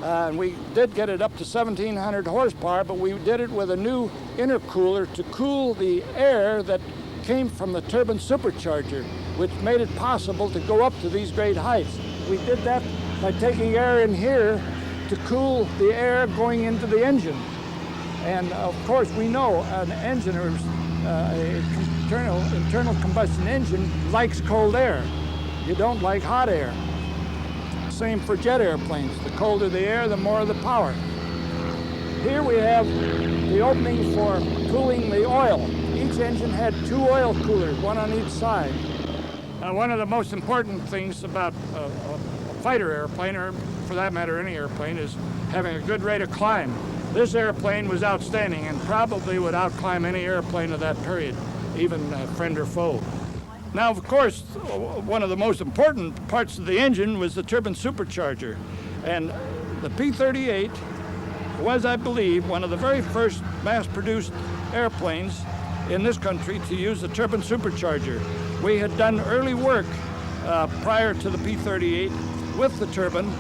And we did get it up to 1,700 horsepower, but we did it with a new intercooler to cool the air that came from the turbine supercharger, which made it possible to go up to these great heights. We did that by taking air in here to cool the air going into the engine. And of course, we know an engine, or an internal combustion engine, likes cold air. You don't like hot air. Same for jet airplanes. The colder the air, the more the power. Here we have the opening for cooling the oil. Each engine had 2 oil coolers, one on each side. One of the most important things about a fighter airplane, or for that matter any airplane, is having a good rate of climb. This airplane was outstanding and probably would outclimb any airplane of that period, even friend or foe. Now, of course, one of the most important parts of the engine was the turbine supercharger. And the P-38 was, I believe, one of the very first mass-produced airplanes in this country to use the turbine supercharger. We had done early work prior to the P-38 with the turbine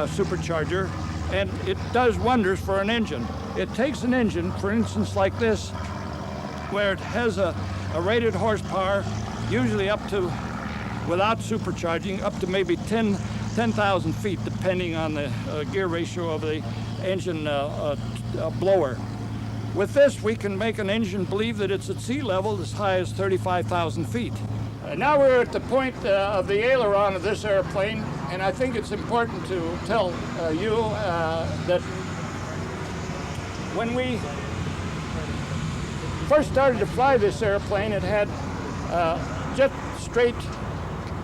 supercharger, and it does wonders for an engine. It takes an engine, for instance, like this, where it has a rated horsepower, usually up to, without supercharging, up to maybe 10,000 feet, depending on the gear ratio of the engine blower. With this, we can make an engine believe that it's at sea level as high as 35,000 feet. Now we're at the point of the aileron of this airplane, and I think it's important to tell you that when we first started to fly this airplane, it had just straight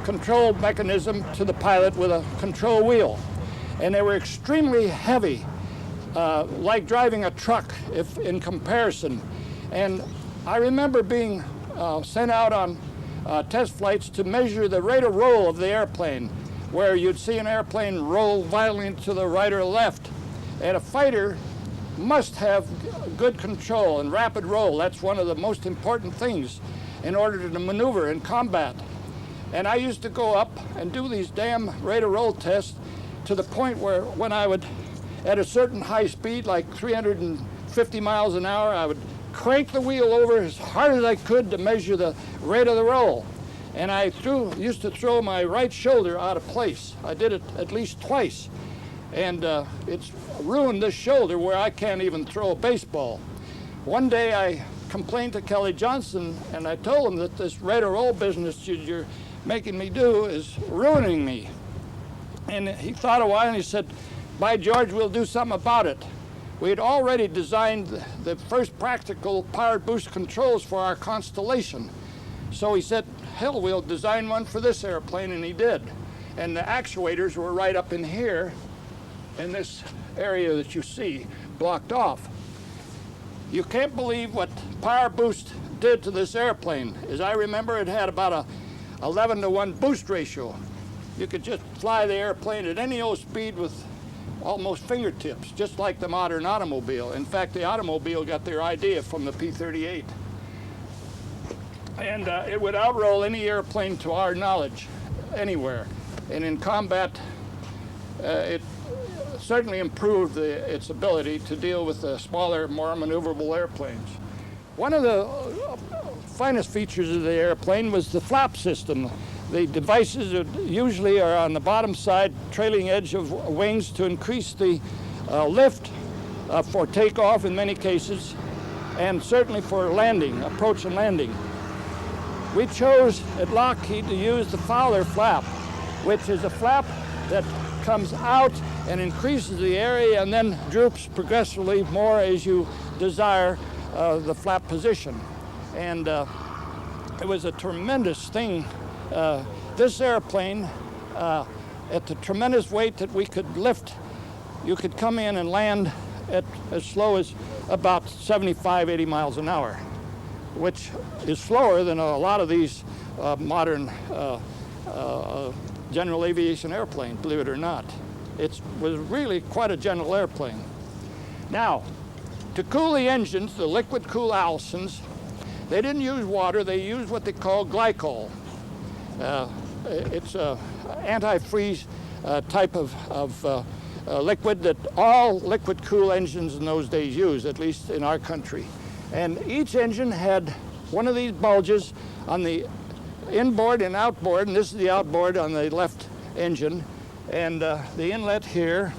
control mechanism to the pilot with a control wheel. And they were extremely heavy, like driving a truck if in comparison. And I remember being sent out on test flights to measure the rate of roll of the airplane, where you'd see an airplane roll violently to the right or left. And a fighter must have good control and rapid roll. That's one of the most important things in order to maneuver in combat. And I used to go up and do these damn rate of roll tests to the point where when I would, at a certain high speed, like 350 miles an hour, I would crank the wheel over as hard as I could to measure the rate of the roll. And I used to throw my right shoulder out of place. I did it at least twice. And it's ruined this shoulder where I can't even throw a baseball. One day I complained to Kelly Johnson, and I told him that this rate of roll business you're making me do is ruining me. And he thought a while and he said, by George, we'll do something about it. We had already designed the first practical powered boost controls for our Constellation. So he said, hell, we'll design one for this airplane, and he did. And the actuators were right up in here, in this area that you see blocked off. You can't believe what Power Boost did to this airplane. As I remember, it had about a 11-to-1 boost ratio. You could just fly the airplane at any old speed with almost fingertips, just like the modern automobile. In fact, the automobile got their idea from the P-38. And it would outroll any airplane to our knowledge, anywhere. And in combat, it certainly improved its ability to deal with the smaller, more maneuverable airplanes. One of the finest features of the airplane was the flap system. The devices usually are on the bottom side, trailing edge of wings to increase the lift for takeoff in many cases, and certainly for landing, approach and landing. We chose at Lockheed to use the Fowler flap, which is a flap that comes out and increases the area and then droops progressively more as you desire the flap position. And it was a tremendous thing. This airplane, at the tremendous weight that we could lift, you could come in and land at as slow as about 75, 80 miles an hour, which is slower than a lot of these modern general aviation airplanes, believe it or not. It was really quite a gentle airplane. Now, to cool the engines, the liquid cool Allisons, they didn't use water, they used what they call glycol. It's an antifreeze type of liquid that all liquid cool engines in those days used, at least in our country. And each engine had one of these bulges on the inboard and outboard, and this is the outboard on the left engine, and the inlet here,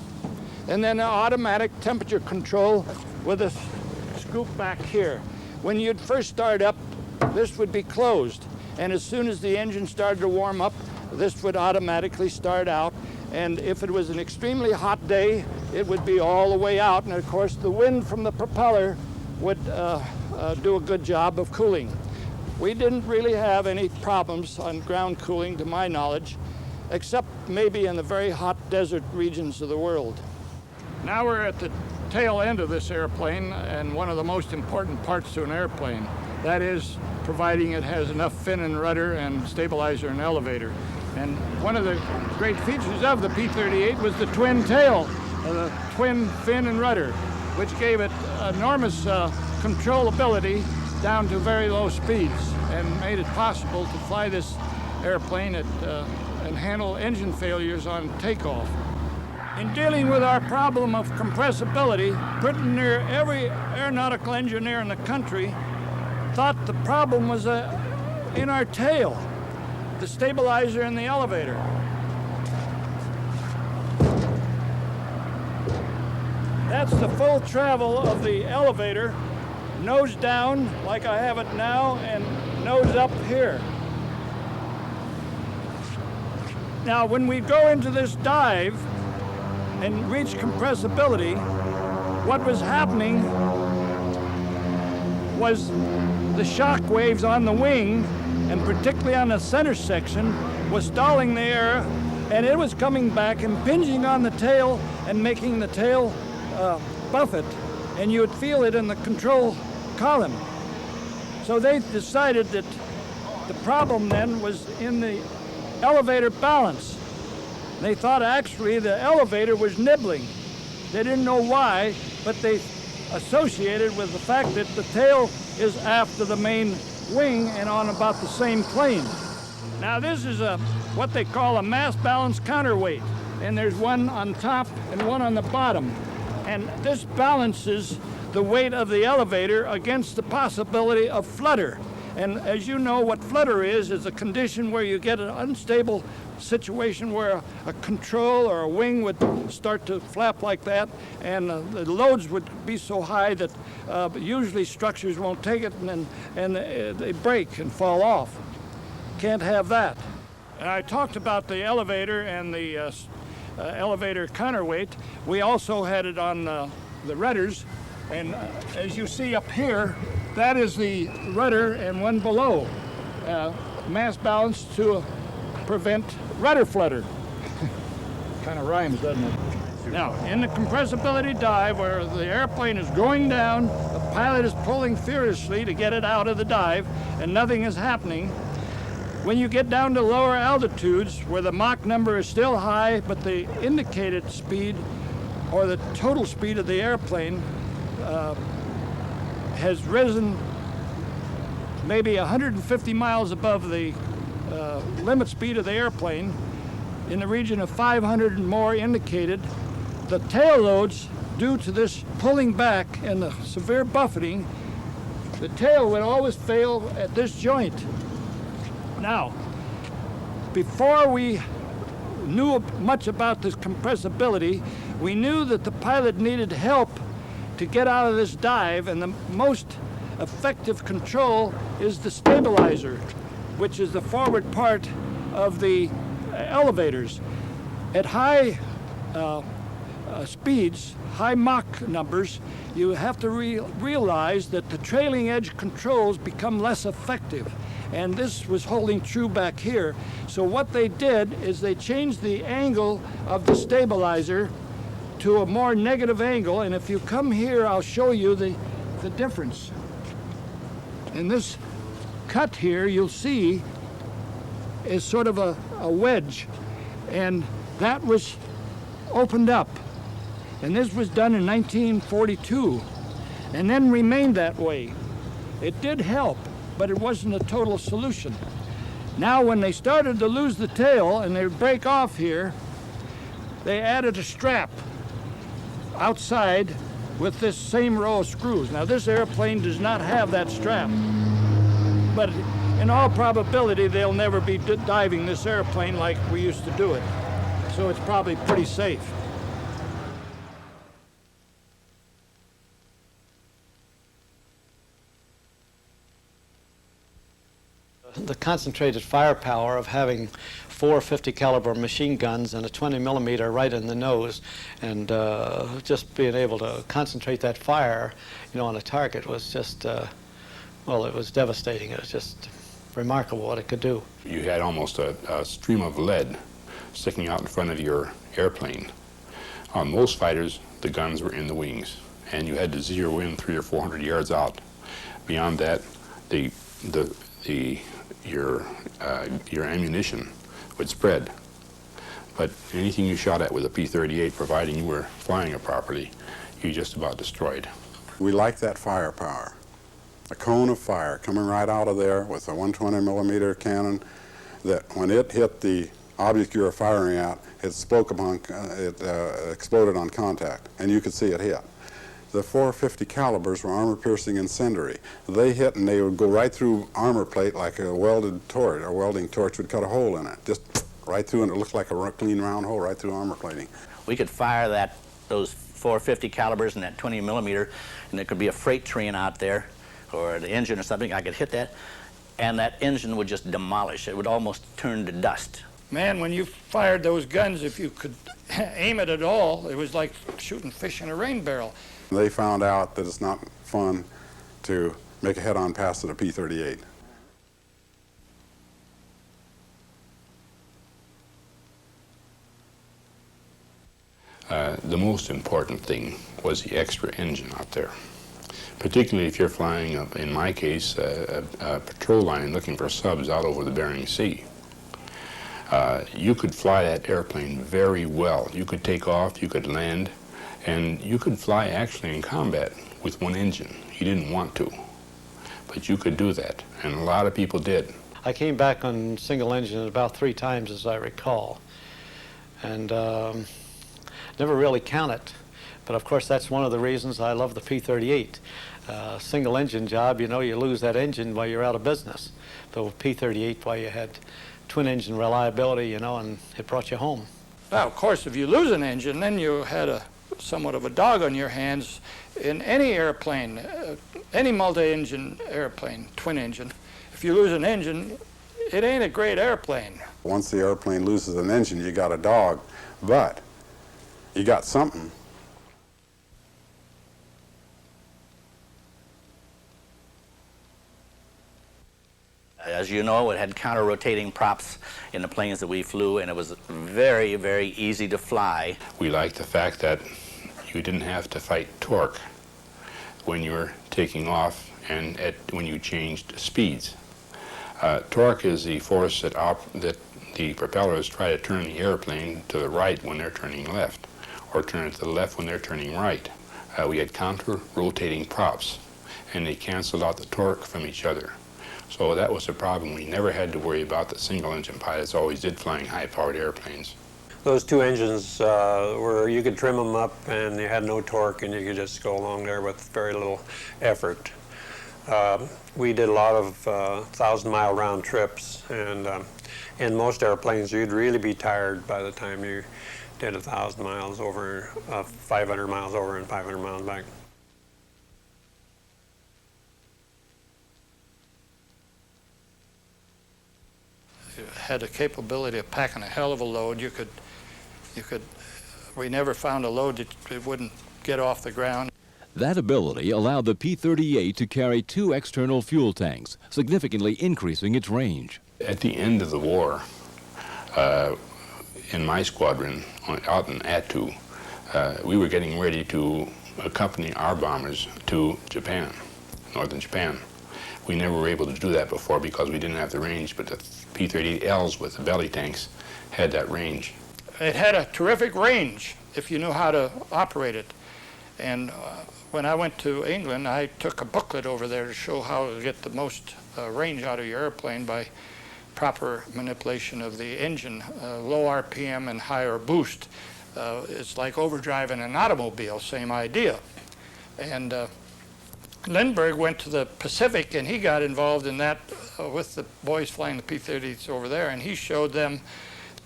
and then an automatic temperature control with a scoop back here. When you'd first start up, this would be closed, and as soon as the engine started to warm up, this would automatically start out, and if it was an extremely hot day, it would be all the way out, and of course the wind from the propeller would do a good job of cooling. We didn't really have any problems on ground cooling, to my knowledge, except maybe in the very hot desert regions of the world. Now we're at the tail end of this airplane, and one of the most important parts to an airplane. That is, providing it has enough fin and rudder and stabilizer and elevator. And one of the great features of the P-38 was the twin tail, the twin fin and rudder, which gave it enormous controllability down to very low speeds and made it possible to fly this airplane and handle engine failures on takeoff. In dealing with our problem of compressibility, pretty near every aeronautical engineer in the country thought the problem was in our tail, the stabilizer and the elevator. That's the full travel of the elevator, nose down like I have it now, and nose up here. Now, when we go into this dive and reach compressibility, what was happening was the shock waves on the wing, and particularly on the center section, was stalling the air, and it was coming back, impinging on the tail and making the tail buffet, and you would feel it in the control column. So they decided that the problem then was in the elevator balance. They thought actually the elevator was nibbling. They didn't know why, but they associated with the fact that the tail is aft of the main wing and on about the same plane. Now this is what they call a mass balance counterweight, and there's one on top and one on the bottom. And this balances the weight of the elevator against the possibility of flutter. And as you know, what flutter is a condition where you get an unstable situation where a control or a wing would start to flap like that, and the loads would be so high that usually structures won't take it, and they break and fall off. Can't have that. And I talked about the elevator and the elevator counterweight. We also had it on the rudders, and as you see up here, that is the rudder and one below. Mass balance to prevent rudder flutter. Kind of rhymes, doesn't it? Now, in the compressibility dive, where the airplane is going down, the pilot is pulling furiously to get it out of the dive, and nothing is happening. When you get down to lower altitudes, where the Mach number is still high, but the indicated speed, or the total speed of the airplane, has risen maybe 150 miles above the limit speed of the airplane, in the region of 500 and more indicated, the tail loads, due to this pulling back and the severe buffeting, the tail would always fail at this joint. Now, before we knew much about this compressibility, we knew that the pilot needed help to get out of this dive, and the most effective control is the stabilizer, which is the forward part of the elevators. At high speeds, high Mach numbers, you have to realize that the trailing edge controls become less effective. And this was holding true back here. So what they did is they changed the angle of the stabilizer to a more negative angle. And if you come here, I'll show you the difference. In this cut here, you'll see is sort of a wedge. And that was opened up. And this was done in 1942 and then remained that way. It did help, but it wasn't a total solution. Now, when they started to lose the tail and they would break off here, they added a strap. outside with this same row of screws. Now, this airplane does not have that strap, but in all probability, they'll never be diving this airplane like we used to do it. So it's probably pretty safe. The concentrated firepower of having 4 50 caliber machine guns and a 20 millimeter right in the nose, and just being able to concentrate that fire, you know, on a target was just, well, it was devastating. It was just remarkable what it could do. You had almost a stream of lead sticking out in front of your airplane. On most fighters, the guns were in the wings, and you had to zero in 300 or 400 yards out. Beyond that, your ammunition would spread. But anything you shot at with a P-38, providing you were flying it properly, you just about destroyed. We like that firepower. A cone of fire coming right out of there with a 120 millimeter cannon that when it hit the object you were firing at, it exploded on contact, and you could see it hit. The 450 calibers were armor-piercing incendiary. They hit and they would go right through armor plate like a welded torch. A welding torch would cut a hole in it, just right through, and it looked like a clean round hole right through armor plating. We could fire those 450 calibers and that 20 millimeter, and there could be a freight train out there or the engine or something. I could hit that, and that engine would just demolish. It would almost turn to dust. Man, when you fired those guns, if you could aim it at all, it was like shooting fish in a rain barrel. They found out that it's not fun to make a head-on pass at a P-38. The most important thing was the extra engine out there. Particularly if you're flying, in my case, a patrol line looking for subs out over the Bering Sea. You could fly that airplane very well. You could take off, you could land, and you could fly actually in combat with one engine. You didn't want to, but you could do that, and a lot of people did. I came back on single engine about 3 times, as I recall, and never really counted. But of course, that's one of the reasons I love the P-38. Single engine job, you know, you lose that engine while you're out of business. But with P-38, why, you had twin engine reliability, you know, and it brought you home. Now, of course, if you lose an engine, then you had somewhat of a dog on your hands in any airplane, any multi-engine airplane, twin engine. If you lose an engine, it ain't a great airplane. Once the airplane loses an engine, you got a dog, but you got something. As you know, it had counter-rotating props in the planes that we flew, and it was very, very easy to fly. We liked the fact that you didn't have to fight torque when you were taking off and when you changed speeds. Torque is the force that the propellers try to turn the airplane to the right when they're turning left, or turn it to the left when they're turning right. We had counter-rotating props, and they canceled out the torque from each other. So that was a problem. We never had to worry about. The single-engine pilots always did flying high-powered airplanes. Those 2 engines were, you could trim them up and you had no torque and you could just go along there with very little effort. We did a lot of 1,000-mile round trips, and in most airplanes you'd really be tired by the time you did 1,000 miles over, 500 miles over and 500 miles back. You had the capability of packing a hell of a load. We never found a load that it wouldn't get off the ground. That ability allowed the P-38 to carry 2 external fuel tanks, significantly increasing its range. At the end of the war, in my squadron out in Attu, we were getting ready to accompany our bombers to Japan, northern Japan. We never were able to do that before because we didn't have the range, but the P-38Ls with the belly tanks had that range. It had a terrific range if you knew how to operate it. And when I went to England, I took a booklet over there to show how to get the most range out of your airplane by proper manipulation of the engine, low RPM and higher boost. It's like overdriving an automobile, same idea. And Lindbergh went to the Pacific, and he got involved in that with the boys flying the P-38s over there, and he showed them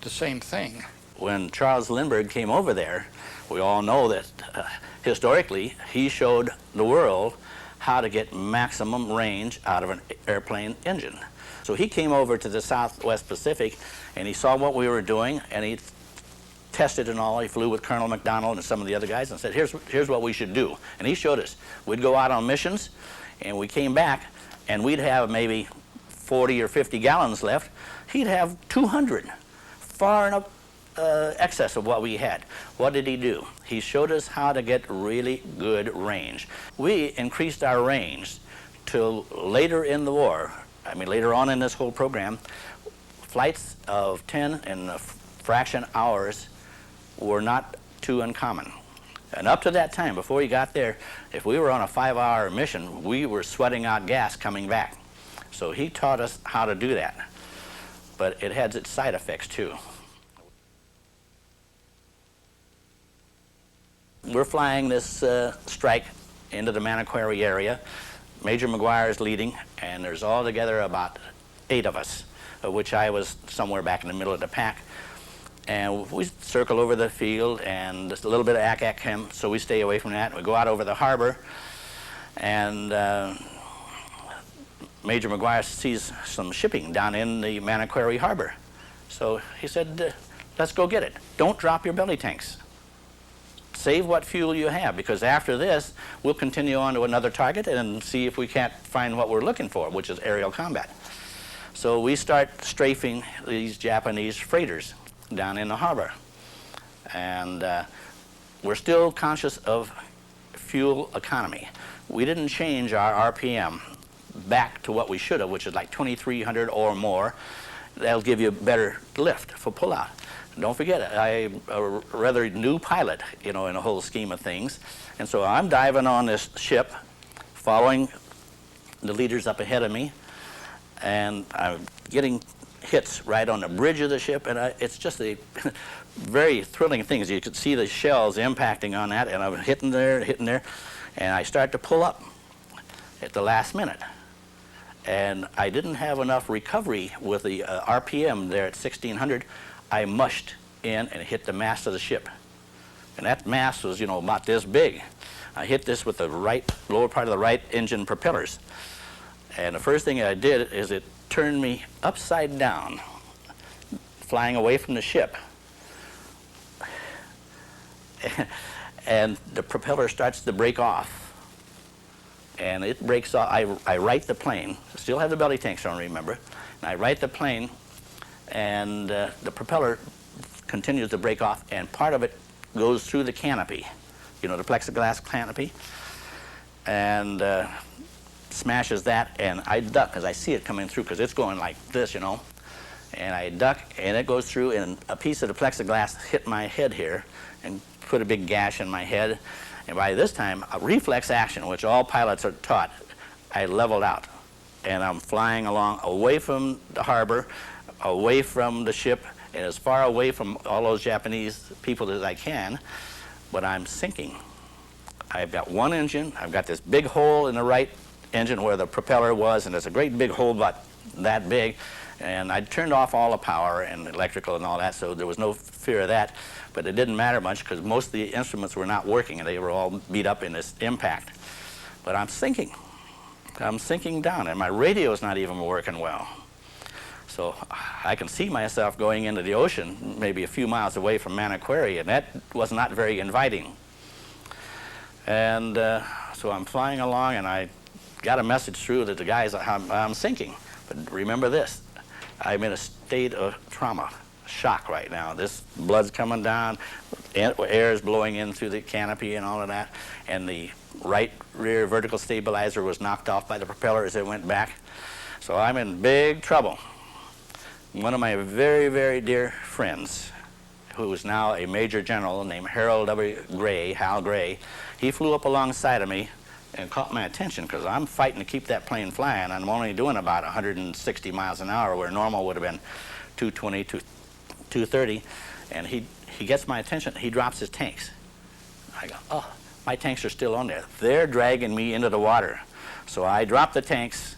the same thing. When Charles Lindbergh came over there, we all know that historically he showed the world how to get maximum range out of an airplane engine. So he came over to the Southwest Pacific, and he saw what we were doing, and he tested and all. He flew with Colonel McDonald and some of the other guys and said, here's what we should do. And he showed us. We'd go out on missions, and we came back, and we'd have maybe 40 or 50 gallons left. He'd have 200, far enough excess of what we had. What did he do? He showed us how to get really good range. We increased our range till later in the war. I mean, later on in this whole program, flights of 10 and a fraction hours were not too uncommon. And up to that time, before he got there, if we were on a 5-hour mission, we were sweating out gas coming back. So he taught us how to do that. But it has its side effects too. We're flying this strike into the Manokwari area. Major McGuire is leading, and there's altogether about 8 of us, of which I was somewhere back in the middle of the pack. And we circle over the field, and just a little bit of ack-ack-hem, so we stay away from that. We go out over the harbor, and Major McGuire sees some shipping down in the Manokwari harbor. So he said, let's go get it. Don't drop your belly tanks. Save what fuel you have, because after this, we'll continue on to another target and see if we can't find what we're looking for, which is aerial combat. So we start strafing these Japanese freighters down in the harbor. And we're still conscious of fuel economy. We didn't change our RPM back to what we should have, which is like 2,300 or more. That'll give you better lift for pullout. Don't forget, I'm a rather new pilot, you know, in the whole scheme of things. And so I'm diving on this ship, following the leaders up ahead of me, and I'm getting hits right on the bridge of the ship, and it's just a very thrilling thing. You could see the shells impacting on that, and I'm hitting there, and I start to pull up at the last minute. And I didn't have enough recovery with the RPM there at 1,600. I mushed in and hit the mast of the ship. And that mast was, you know, about this big. I hit this with the lower part of the right engine propellers. And the first thing I did is it turned me upside down, flying away from the ship. And the propeller starts to break off. And it breaks off. I right the plane. Still have the belly tanks on, remember. And I right the plane, and the propeller continues to break off, and part of it goes through the canopy, you know, the plexiglass canopy, and smashes that, and I duck because I see it coming through because it's going like this, you know, and I duck, and it goes through, and a piece of the plexiglass hit my head here and put a big gash in my head. And by this time, a reflex action, which all pilots are taught, I leveled out, and I'm flying along away from the harbor, away from the ship, and as far away from all those Japanese people as I can, but I'm sinking. I've got one engine, I've got this big hole in the right engine where the propeller was, and there's a great big hole about that big, and I turned off all the power and electrical and all that, so there was no fear of that, but it didn't matter much because most of the instruments were not working, and they were all beat up in this impact. But I'm sinking down, and my radio's not even working well. So I can see myself going into the ocean maybe a few miles away from Manokwari, and that was not very inviting. And so I'm flying along, and I got a message through that the guys, I'm sinking. But remember this, I'm in a state of trauma, shock right now. This blood's coming down, air is blowing in through the canopy and all of that, and the right rear vertical stabilizer was knocked off by the propeller as it went back. So I'm in big trouble. One of my very, very dear friends, who is now a major general named Harold W. Gray, Hal Gray, he flew up alongside of me and caught my attention because I'm fighting to keep that plane flying. I'm only doing about 160 miles an hour where normal would have been 220, 230. And he he gets my attention. He drops his tanks. I go, oh, my tanks are still on there. They're dragging me into the water. So I dropped the tanks,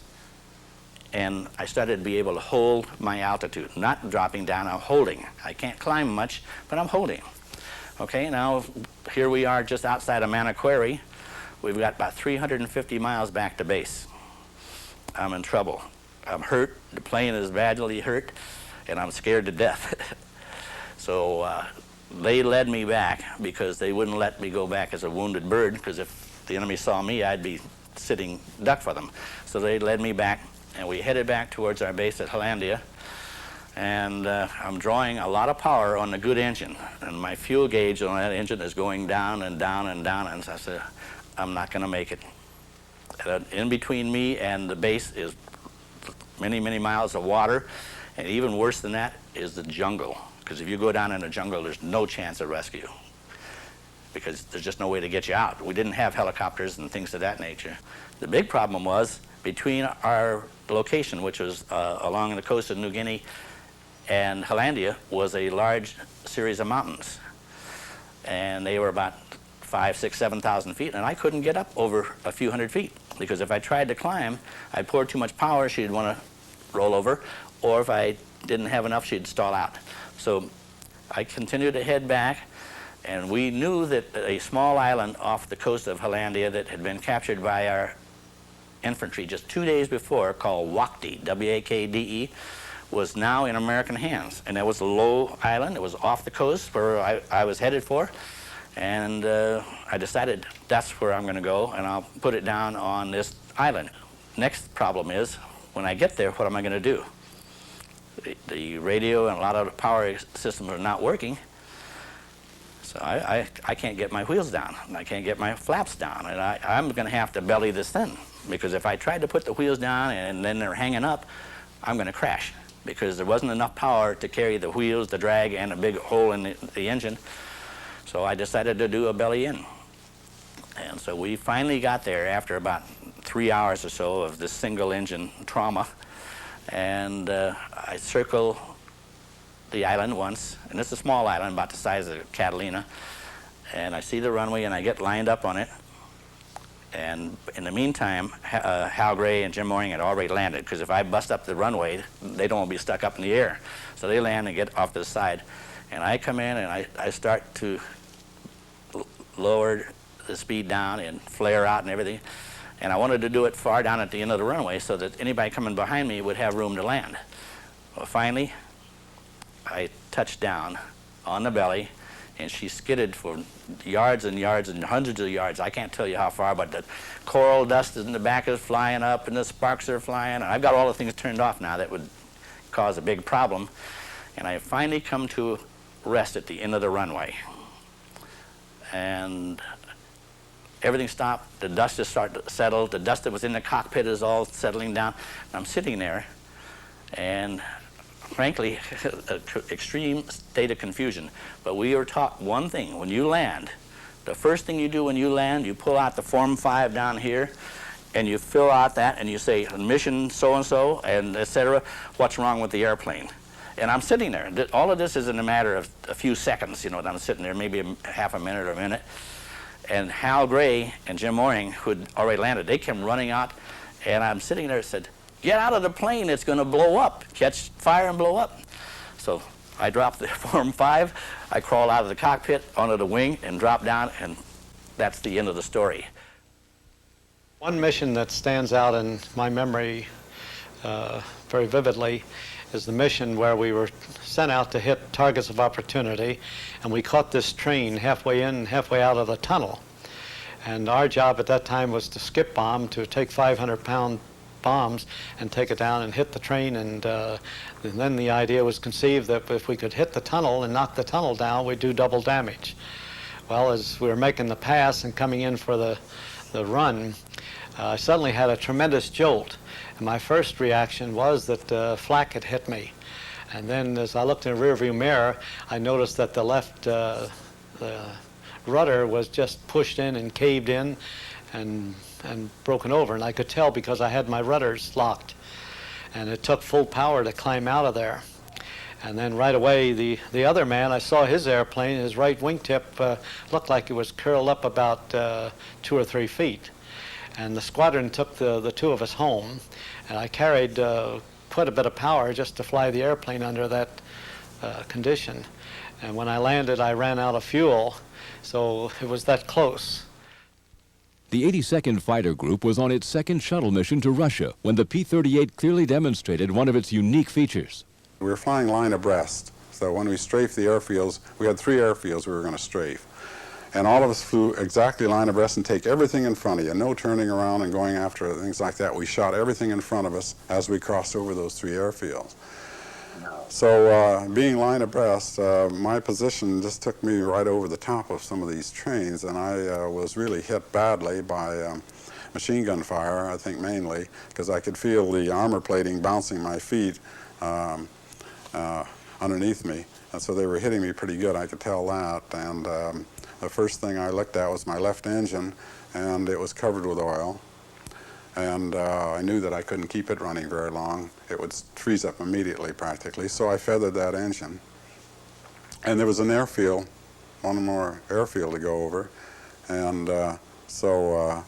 and I started to be able to hold my altitude. Not dropping down, I'm holding. I can't climb much, but I'm holding. Okay, now here we are just outside of Manokwari. We've got about 350 miles back to base. I'm in trouble. I'm hurt. The plane is badly hurt, and I'm scared to death. So they led me back because they wouldn't let me go back as a wounded bird, because if the enemy saw me, I'd be sitting duck for them. So they led me back, and we headed back towards our base at Hollandia. And I'm drawing a lot of power on the good engine, and my fuel gauge on that engine is going down and down and down, and so I said, I'm not going to make it. In between me and the base is many, many miles of water, and even worse than that is the jungle, because if you go down in the jungle, there's no chance of rescue, because there's just no way to get you out. We didn't have helicopters and things of that nature. The big problem was between our location, which was along the coast of New Guinea, and Hollandia was a large series of mountains, and they were about 5,000, 6,000, 7,000 feet, and I couldn't get up over a few hundred feet, because if I tried to climb, I'd pour too much power, she'd want to roll over, or if I didn't have enough, she'd stall out. So I continued to head back, and we knew that a small island off the coast of Hollandia that had been captured by our infantry just 2 days before, called Wakde, W-A-K-D-E, was now in American hands. And that was a low island. It was off the coast where I was headed for. And I decided that's where I'm going to go, and I'll put it down on this island. Next problem is, when I get there, what am I going to do? The radio and a lot of the power systems are not working. So I can't get my wheels down, and I can't get my flaps down, and I'm going to have to belly this thing, because if I tried to put the wheels down and then they're hanging up, I'm going to crash, because there wasn't enough power to carry the wheels, the drag, and a big hole in the engine. So I decided to do a belly in. And so we finally got there after about 3 hours or so of this single engine trauma. And I circle the island once, and it's a small island about the size of Catalina. And I see the runway, and I get lined up on it. And in the meantime, Hal Gray and Jim Moring had already landed, because if I bust up the runway, they don't want to be stuck up in the air. So they land and get off to the side. And I come in, and I start to lower the speed down and flare out and everything. And I wanted to do it far down at the end of the runway so that anybody coming behind me would have room to land. Well, finally, I touched down on the belly, and she skidded for yards and yards and hundreds of yards. I can't tell you how far, but the coral dust in the back is flying up, and the sparks are flying. And I've got all the things turned off now that would cause a big problem. And I finally come to rest at the end of the runway. And everything stopped. The dust has started to settle. The dust that was in the cockpit is all settling down. And I'm sitting there, and frankly, an extreme state of confusion. But we were taught one thing: when you land, the first thing you do when you land, you pull out the Form 5 down here, and you fill out that, and you say, mission so-and-so, and et cetera, what's wrong with the airplane? And I'm sitting there. All of this is in a matter of a few seconds, you know, I'm sitting there, maybe half a minute or a minute. And Hal Gray and Jim Moring, who had already landed, they came running out, and I'm sitting there and said, get out of the plane, it's going to blow up. Catch fire and blow up. So I dropped the Form 5, I crawled out of the cockpit onto the wing and dropped down, and that's the end of the story. One mission that stands out in my memory very vividly is the mission where we were sent out to hit targets of opportunity, and we caught this train halfway in, halfway out of the tunnel. And our job at that time was to skip bomb, to take 500-pound bombs and take it down and hit the train, and then the idea was conceived that if we could hit the tunnel and knock the tunnel down, we'd do double damage. Well, as we were making the pass and coming in for the run, I suddenly had a tremendous jolt. And my first reaction was that flak had hit me. And then as I looked in the rearview mirror, I noticed that the left the rudder was just pushed in and caved in and broken over. And I could tell because I had my rudders locked. And it took full power to climb out of there. And then right away, the other man, I saw his airplane, his right wingtip looked like it was curled up about 2 or 3 feet. And the squadron took the two of us home, and I carried quite a bit of power just to fly the airplane under that condition. And when I landed, I ran out of fuel, so it was that close. The 82nd Fighter Group was on its second shuttle mission to Russia when the P-38 clearly demonstrated one of its unique features. We were flying line abreast, so when we strafed the airfields, we had 3 airfields we were going to strafe. And all of us flew exactly line abreast and take everything in front of you, no turning around and going after things like that. We shot everything in front of us as we crossed over those 3 airfields. So being line abreast, my position just took me right over the top of some of these trains, and I was really hit badly by machine gun fire, I think mainly, because I could feel the armor plating bouncing my feet underneath me. And so they were hitting me pretty good, I could tell that. And the first thing I looked at was my left engine, and it was covered with oil. And I knew that I couldn't keep it running very long. It would freeze up immediately, practically. So I feathered that engine. And there was an airfield, one more airfield to go over. And so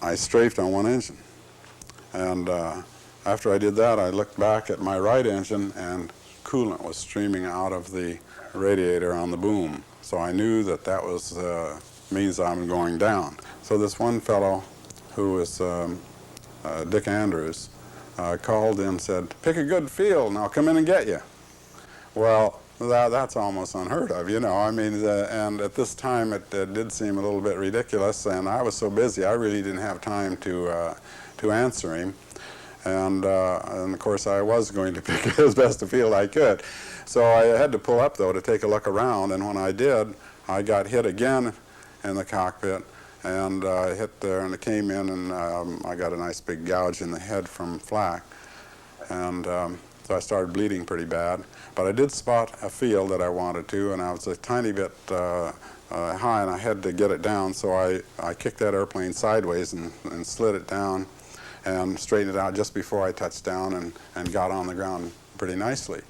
I strafed on one engine. And after I did that, I looked back at my right engine, and coolant was streaming out of the radiator on the boom. So I knew that that was means I'm going down. So this one fellow, who was Dick Andrews, called in and said, "Pick a good field and I'll come in and get you." Well, that's almost unheard of, you know. I mean, and at this time it did seem a little bit ridiculous, and I was so busy I really didn't have time to answer him. And of course I was going to pick as best a field I could. So I had to pull up, though, to take a look around, and when I did, I got hit again in the cockpit. And I hit there, and it came in, and I got a nice big gouge in the head from flak. And so I started bleeding pretty bad. But I did spot a field that I wanted to, and I was a tiny bit high, and I had to get it down. So I kicked that airplane sideways and slid it down and straightened it out just before I touched down and got on the ground pretty nicely.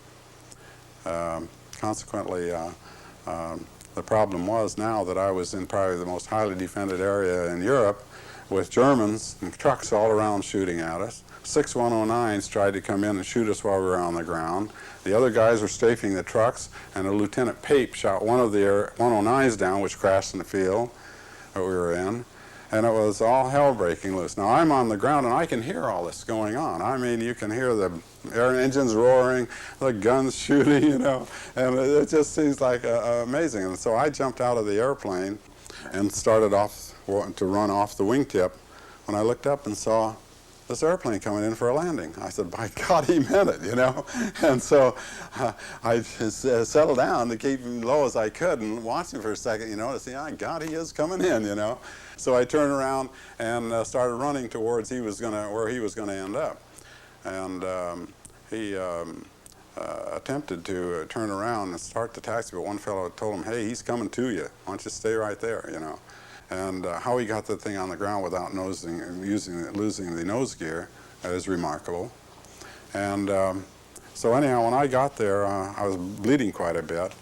Consequently, the problem was now that I was in probably the most highly defended area in Europe with Germans and trucks all around shooting at us. 6 109s tried to come in and shoot us while we were on the ground. The other guys were strafing the trucks, and a Lieutenant Pape shot one of the 109s down, which crashed in the field that we were in. And it was all hell breaking loose. Now I'm on the ground and I can hear all this going on. I mean, you can hear the air engines roaring, the guns shooting, you know, and it just seems like amazing. And so I jumped out of the airplane and started off to run off the wingtip when I looked up and saw this airplane coming in for a landing. I said, by God, he meant it, you know. And so I just settled down to keep him low as I could and watched him for a second, you know, to see, oh, God, he is coming in, you know. So I turned around and started running towards where he was going to end up. And he attempted to turn around and start the taxi, but one fellow told him, "Hey, he's coming to you. Why don't you stay right there," you know. And how he got the thing on the ground without losing the nose gear is remarkable. And so anyhow, when I got there, I was bleeding quite a bit,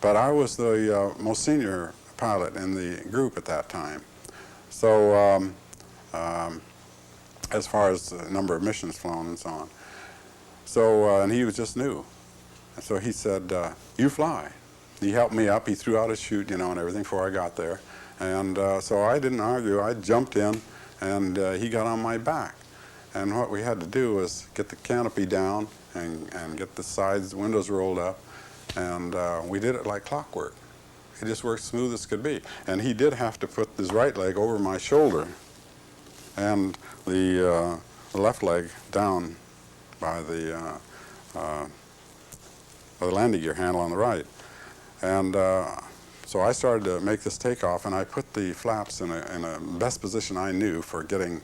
but I was the most senior pilot in the group at that time. So as far as the number of missions flown and so on. So, and he was just new. So he said, "You fly." He helped me up. He threw out his chute, you know, and everything before I got there. And so I didn't argue. I jumped in, and he got on my back. And what we had to do was get the canopy down and get the sides, windows rolled up. And we did it like clockwork. It just worked smooth as could be. And he did have to put his right leg over my shoulder and the left leg down by the landing gear handle on the right. And so I started to make this takeoff, and I put the flaps in a best position I knew for getting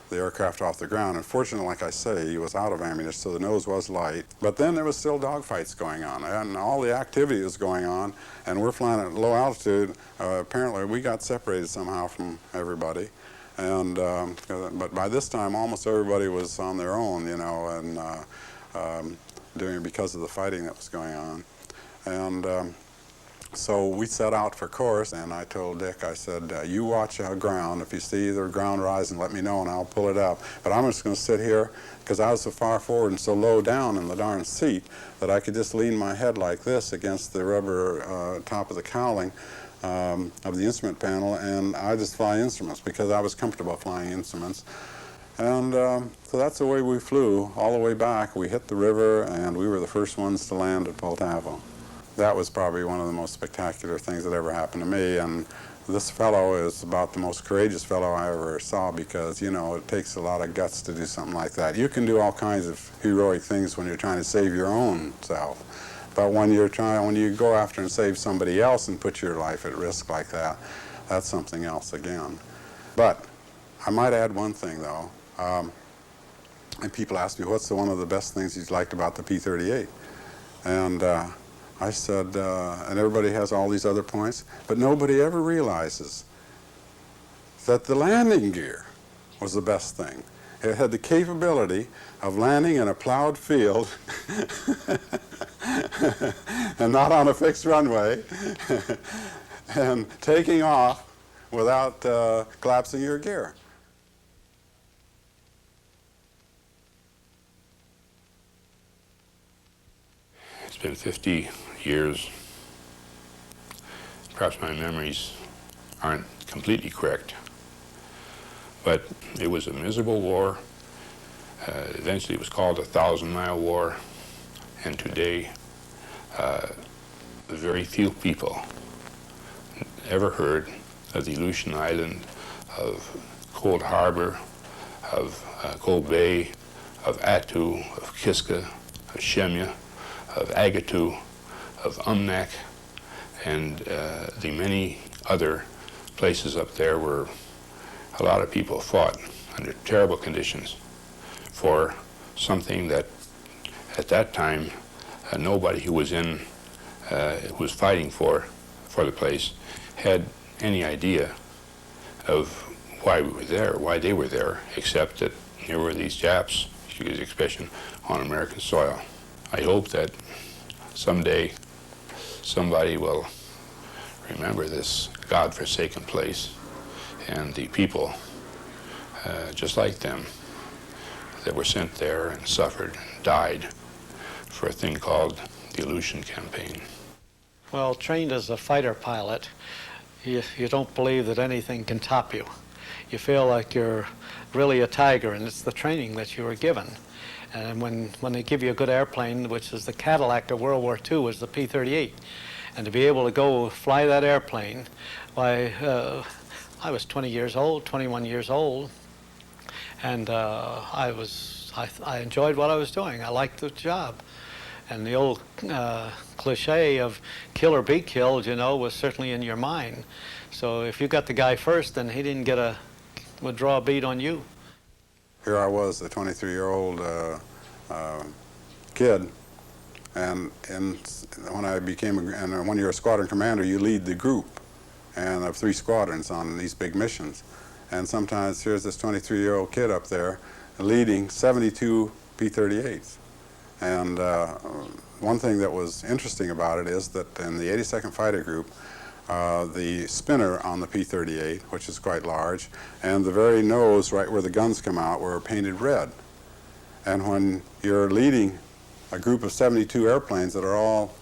the aircraft off the ground. And fortunately, like I say, he was out of ammunition, so the nose was light. But then there was still dogfights going on, and all the activity was going on, and we're flying at low altitude. Apparently, we got separated somehow from everybody. And but by this time, almost everybody was on their own, you know, and because of the fighting that was going on. And so we set out for course, and I told Dick, I said, you watch ground. If you see the ground rising, let me know and I'll pull it up. But I'm just going to sit here, because I was so far forward and so low down in the darn seat that I could just lean my head like this against the rubber top of the cowling of the instrument panel, and I just fly instruments because I was comfortable flying instruments. And so that's the way we flew all the way back. We hit the river, and we were the first ones to land at Poltava. That was probably one of the most spectacular things that ever happened to me, and this fellow is about the most courageous fellow I ever saw, because, you know, it takes a lot of guts to do something like that. You can do all kinds of heroic things when you're trying to save your own self, but when you go after and save somebody else and put your life at risk like that, that's something else again. But I might add one thing, though, and people ask me, what's one of the best things you liked about the P-38? And I said, and everybody has all these other points, but nobody ever realizes that the landing gear was the best thing. It had the capability of landing in a plowed field and not on a fixed runway and taking off without collapsing your gear. It's been 50 years. Perhaps my memories aren't completely correct, but it was a miserable war. Eventually it was called a 1,000-mile war, and today very few people ever heard of the Aleutian Island, of Cold Harbor, of Cold Bay, of Attu, of Kiska, of Shemya, of Agatu, of Umnak, and the many other places up there where a lot of people fought under terrible conditions for something that at that time nobody who was fighting for the place had any idea of why we were there, why they were there, except that there were these Japs, if you use the expression, on American soil. I hope that someday somebody will remember this God-forsaken place and the people just like them that were sent there and suffered and died for a thing called the Aleutian Campaign. Well, trained as a fighter pilot, you don't believe that anything can top you. You feel like you're really a tiger, and it's the training that you were given. And when they give you a good airplane, which is the Cadillac of World War II, was the P-38, and to be able to go fly that airplane, why, I was 20 years old, 21 years old, and I enjoyed what I was doing. I liked the job. And the old cliche of kill or be killed, you know, was certainly in your mind. So if you got the guy first, then he didn't would draw a bead on you. Here I was, a 23-year-old kid, and when I became, and when you're a squadron commander, you lead the group, and of 3 squadrons on these big missions. And sometimes here's this 23-year-old kid up there leading 72 P-38s. And one thing that was interesting about it is that in the 82nd Fighter Group, the spinner on the P-38, which is quite large, and the very nose right where the guns come out were painted red. And when you're leading a group of 72 airplanes that are all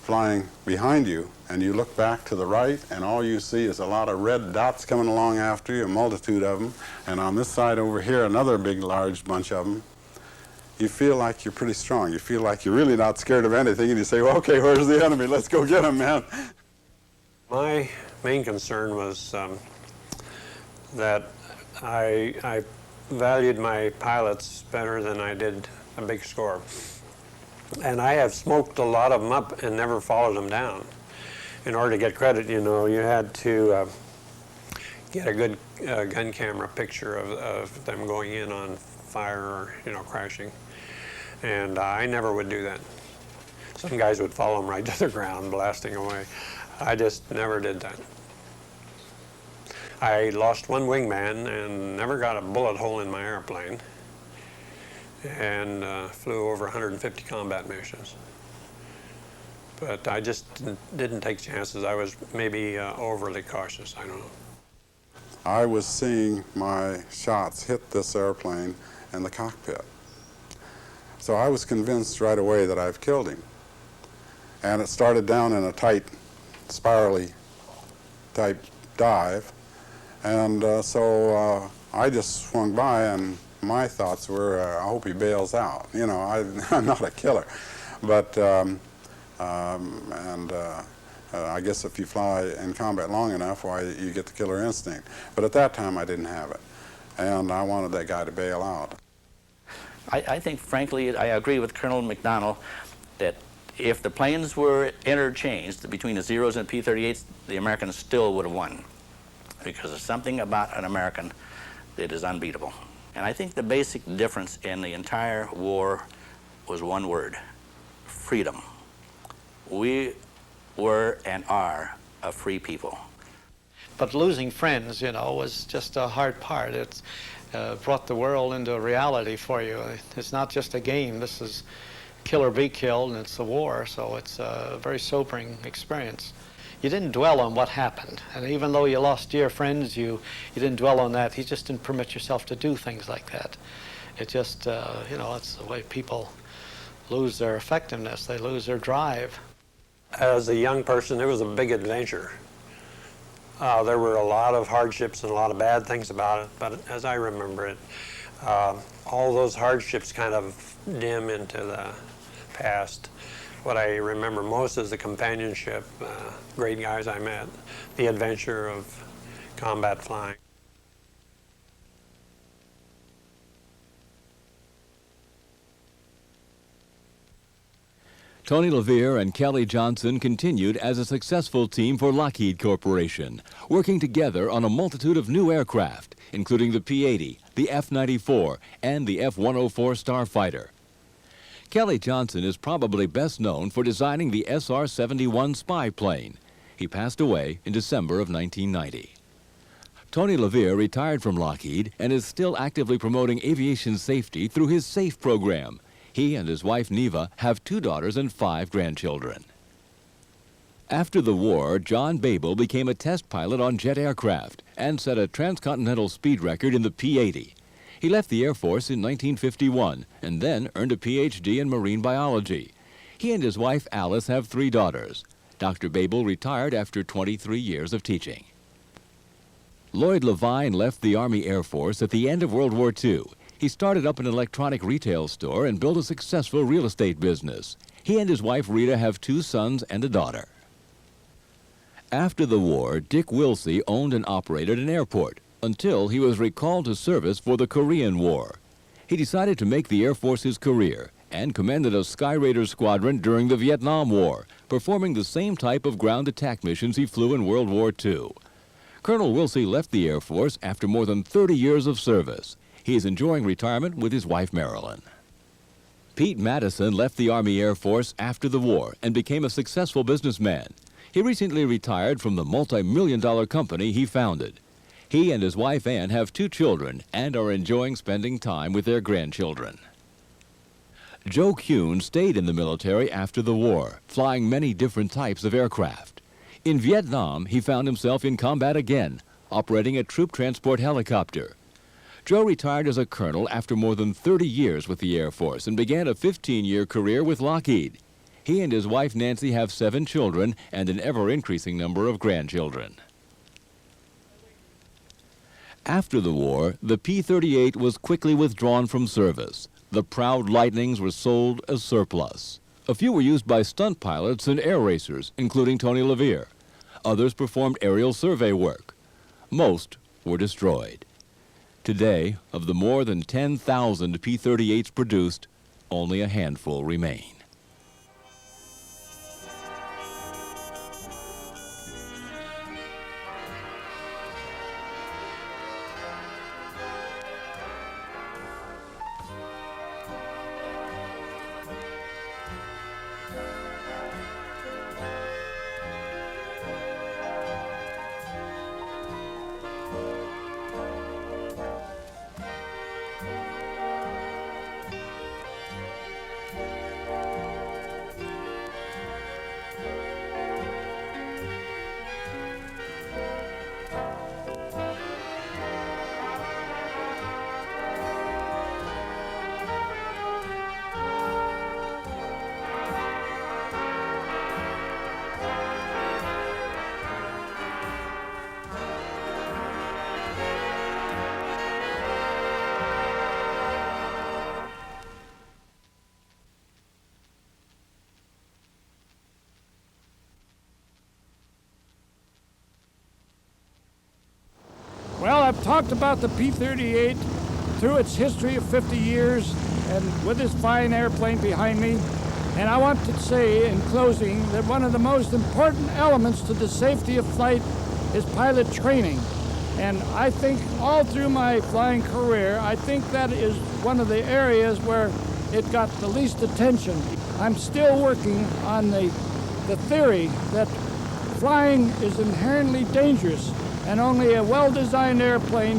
flying behind you, and you look back to the right, and all you see is a lot of red dots coming along after you, a multitude of them, and on this side over here, another big, large bunch of them, you feel like you're pretty strong. You feel like you're really not scared of anything, and you say, well, okay, where's the enemy? Let's go get him, man. My main concern was that I valued my pilots better than I did a big score. And I have smoked a lot of them up and never followed them down. In order to get credit, you know, you had to get a good gun camera picture of them going in on fire or, you know, crashing. And I never would do that. Some guys would follow them right to the ground, blasting away. I just never did that. I lost one wingman and never got a bullet hole in my airplane. and flew over 150 combat missions. But I just didn't take chances. I was maybe overly cautious, I don't know. I was seeing my shots hit this airplane in the cockpit. So I was convinced right away that I've killed him. And it started down in a tight, spirally type dive. And so I just swung by, and my thoughts were, I hope he bails out. You know, I'm not a killer. But, I guess if you fly in combat long enough, why, you get the killer instinct. But at that time, I didn't have it. And I wanted that guy to bail out. I think, frankly, I agree with Colonel McDonnell that if the planes were interchanged between the Zeros and P-38s, the Americans still would have won, because there's something about an American that is unbeatable. And I think the basic difference in the entire war was one word: freedom. We were and are a free people. But losing friends, you know, was just a hard part. It's brought the world into reality for you. It's not just a game. This is kill or be killed, and it's a war, so it's a very sobering experience. You didn't dwell on what happened, and even though you lost dear friends, you didn't dwell on that. You just didn't permit yourself to do things like that. It just, you know, it's the way people lose their effectiveness. They lose their drive. As a young person, it was a big adventure. There were a lot of hardships and a lot of bad things about it, but as I remember it, all those hardships kind of dim into the past. What I remember most is the companionship, great guys I met, the adventure of combat flying. Tony LaVere and Kelly Johnson continued as a successful team for Lockheed Corporation, working together on a multitude of new aircraft, including the P-80, the F-94, and the F-104 Starfighter. Kelly Johnson is probably best known for designing the SR-71 spy plane. He passed away in December of 1990. Tony LaVere retired from Lockheed and is still actively promoting aviation safety through his SAFE program. He and his wife, Neva, have 2 daughters and 5 grandchildren. After the war, John Babel became a test pilot on jet aircraft and set a transcontinental speed record in the P-80. He left the Air Force in 1951 and then earned a Ph.D. in marine biology. He and his wife, Alice, have 3 daughters. Dr. Babel retired after 23 years of teaching. Lloyd Levine left the Army Air Force at the end of World War II. He started up an electronic retail store and built a successful real estate business. He and his wife Rita have 2 sons and a daughter. After the war, Dick Wilsey owned and operated an airport until he was recalled to service for the Korean War. He decided to make the Air Force his career and commanded a Sky Raider squadron during the Vietnam War, performing the same type of ground attack missions he flew in World War II. Colonel Wilsey left the Air Force after more than 30 years of service. He is enjoying retirement with his wife, Marilyn. Pete Madison left the Army Air Force after the war and became a successful businessman. He recently retired from the multi-million-dollar company he founded. He and his wife, Ann, have 2 children and are enjoying spending time with their grandchildren. Joe Kuhn stayed in the military after the war, flying many different types of aircraft. In Vietnam, he found himself in combat again, operating a troop transport helicopter. Joe retired as a colonel after more than 30 years with the Air Force and began a 15-year career with Lockheed. He and his wife Nancy have 7 children and an ever-increasing number of grandchildren. After the war, the P-38 was quickly withdrawn from service. The proud Lightnings were sold as surplus. A few were used by stunt pilots and air racers, including Tony LaVere. Others performed aerial survey work. Most were destroyed. Today, of the more than 10,000 P-38s produced, only a handful remain. I've talked about the P-38 through its history of 50 years and with this fine airplane behind me. And I want to say in closing that one of the most important elements to the safety of flight is pilot training. And I think all through my flying career, I think that is one of the areas where it got the least attention. I'm still working on the theory that flying is inherently dangerous, and only a well-designed airplane,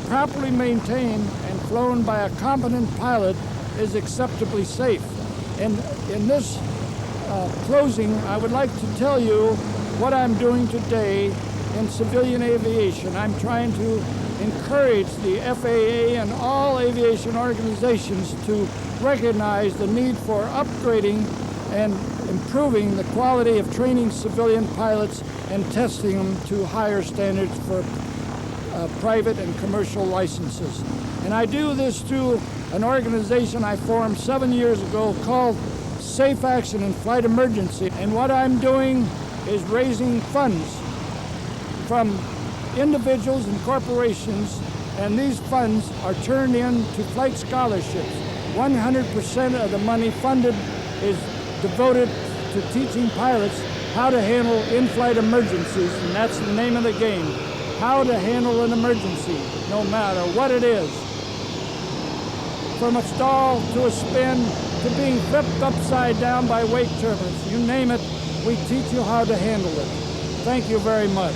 properly maintained and flown by a competent pilot, is acceptably safe. And in this closing, I would like to tell you what I'm doing today in civilian aviation. I'm trying to encourage the FAA and all aviation organizations to recognize the need for upgrading and improving the quality of training civilian pilots and testing them to higher standards for private and commercial licenses. And I do this through an organization I formed 7 years ago called Safe Action in Flight Emergency. And what I'm doing is raising funds from individuals and corporations, and these funds are turned into flight scholarships. 100% of the money funded is devoted to teaching pilots how to handle in-flight emergencies, and that's the name of the game. How to handle an emergency, no matter what it is. From a stall to a spin to being flipped upside down by wake turbines. You name it, we teach you how to handle it. Thank you very much.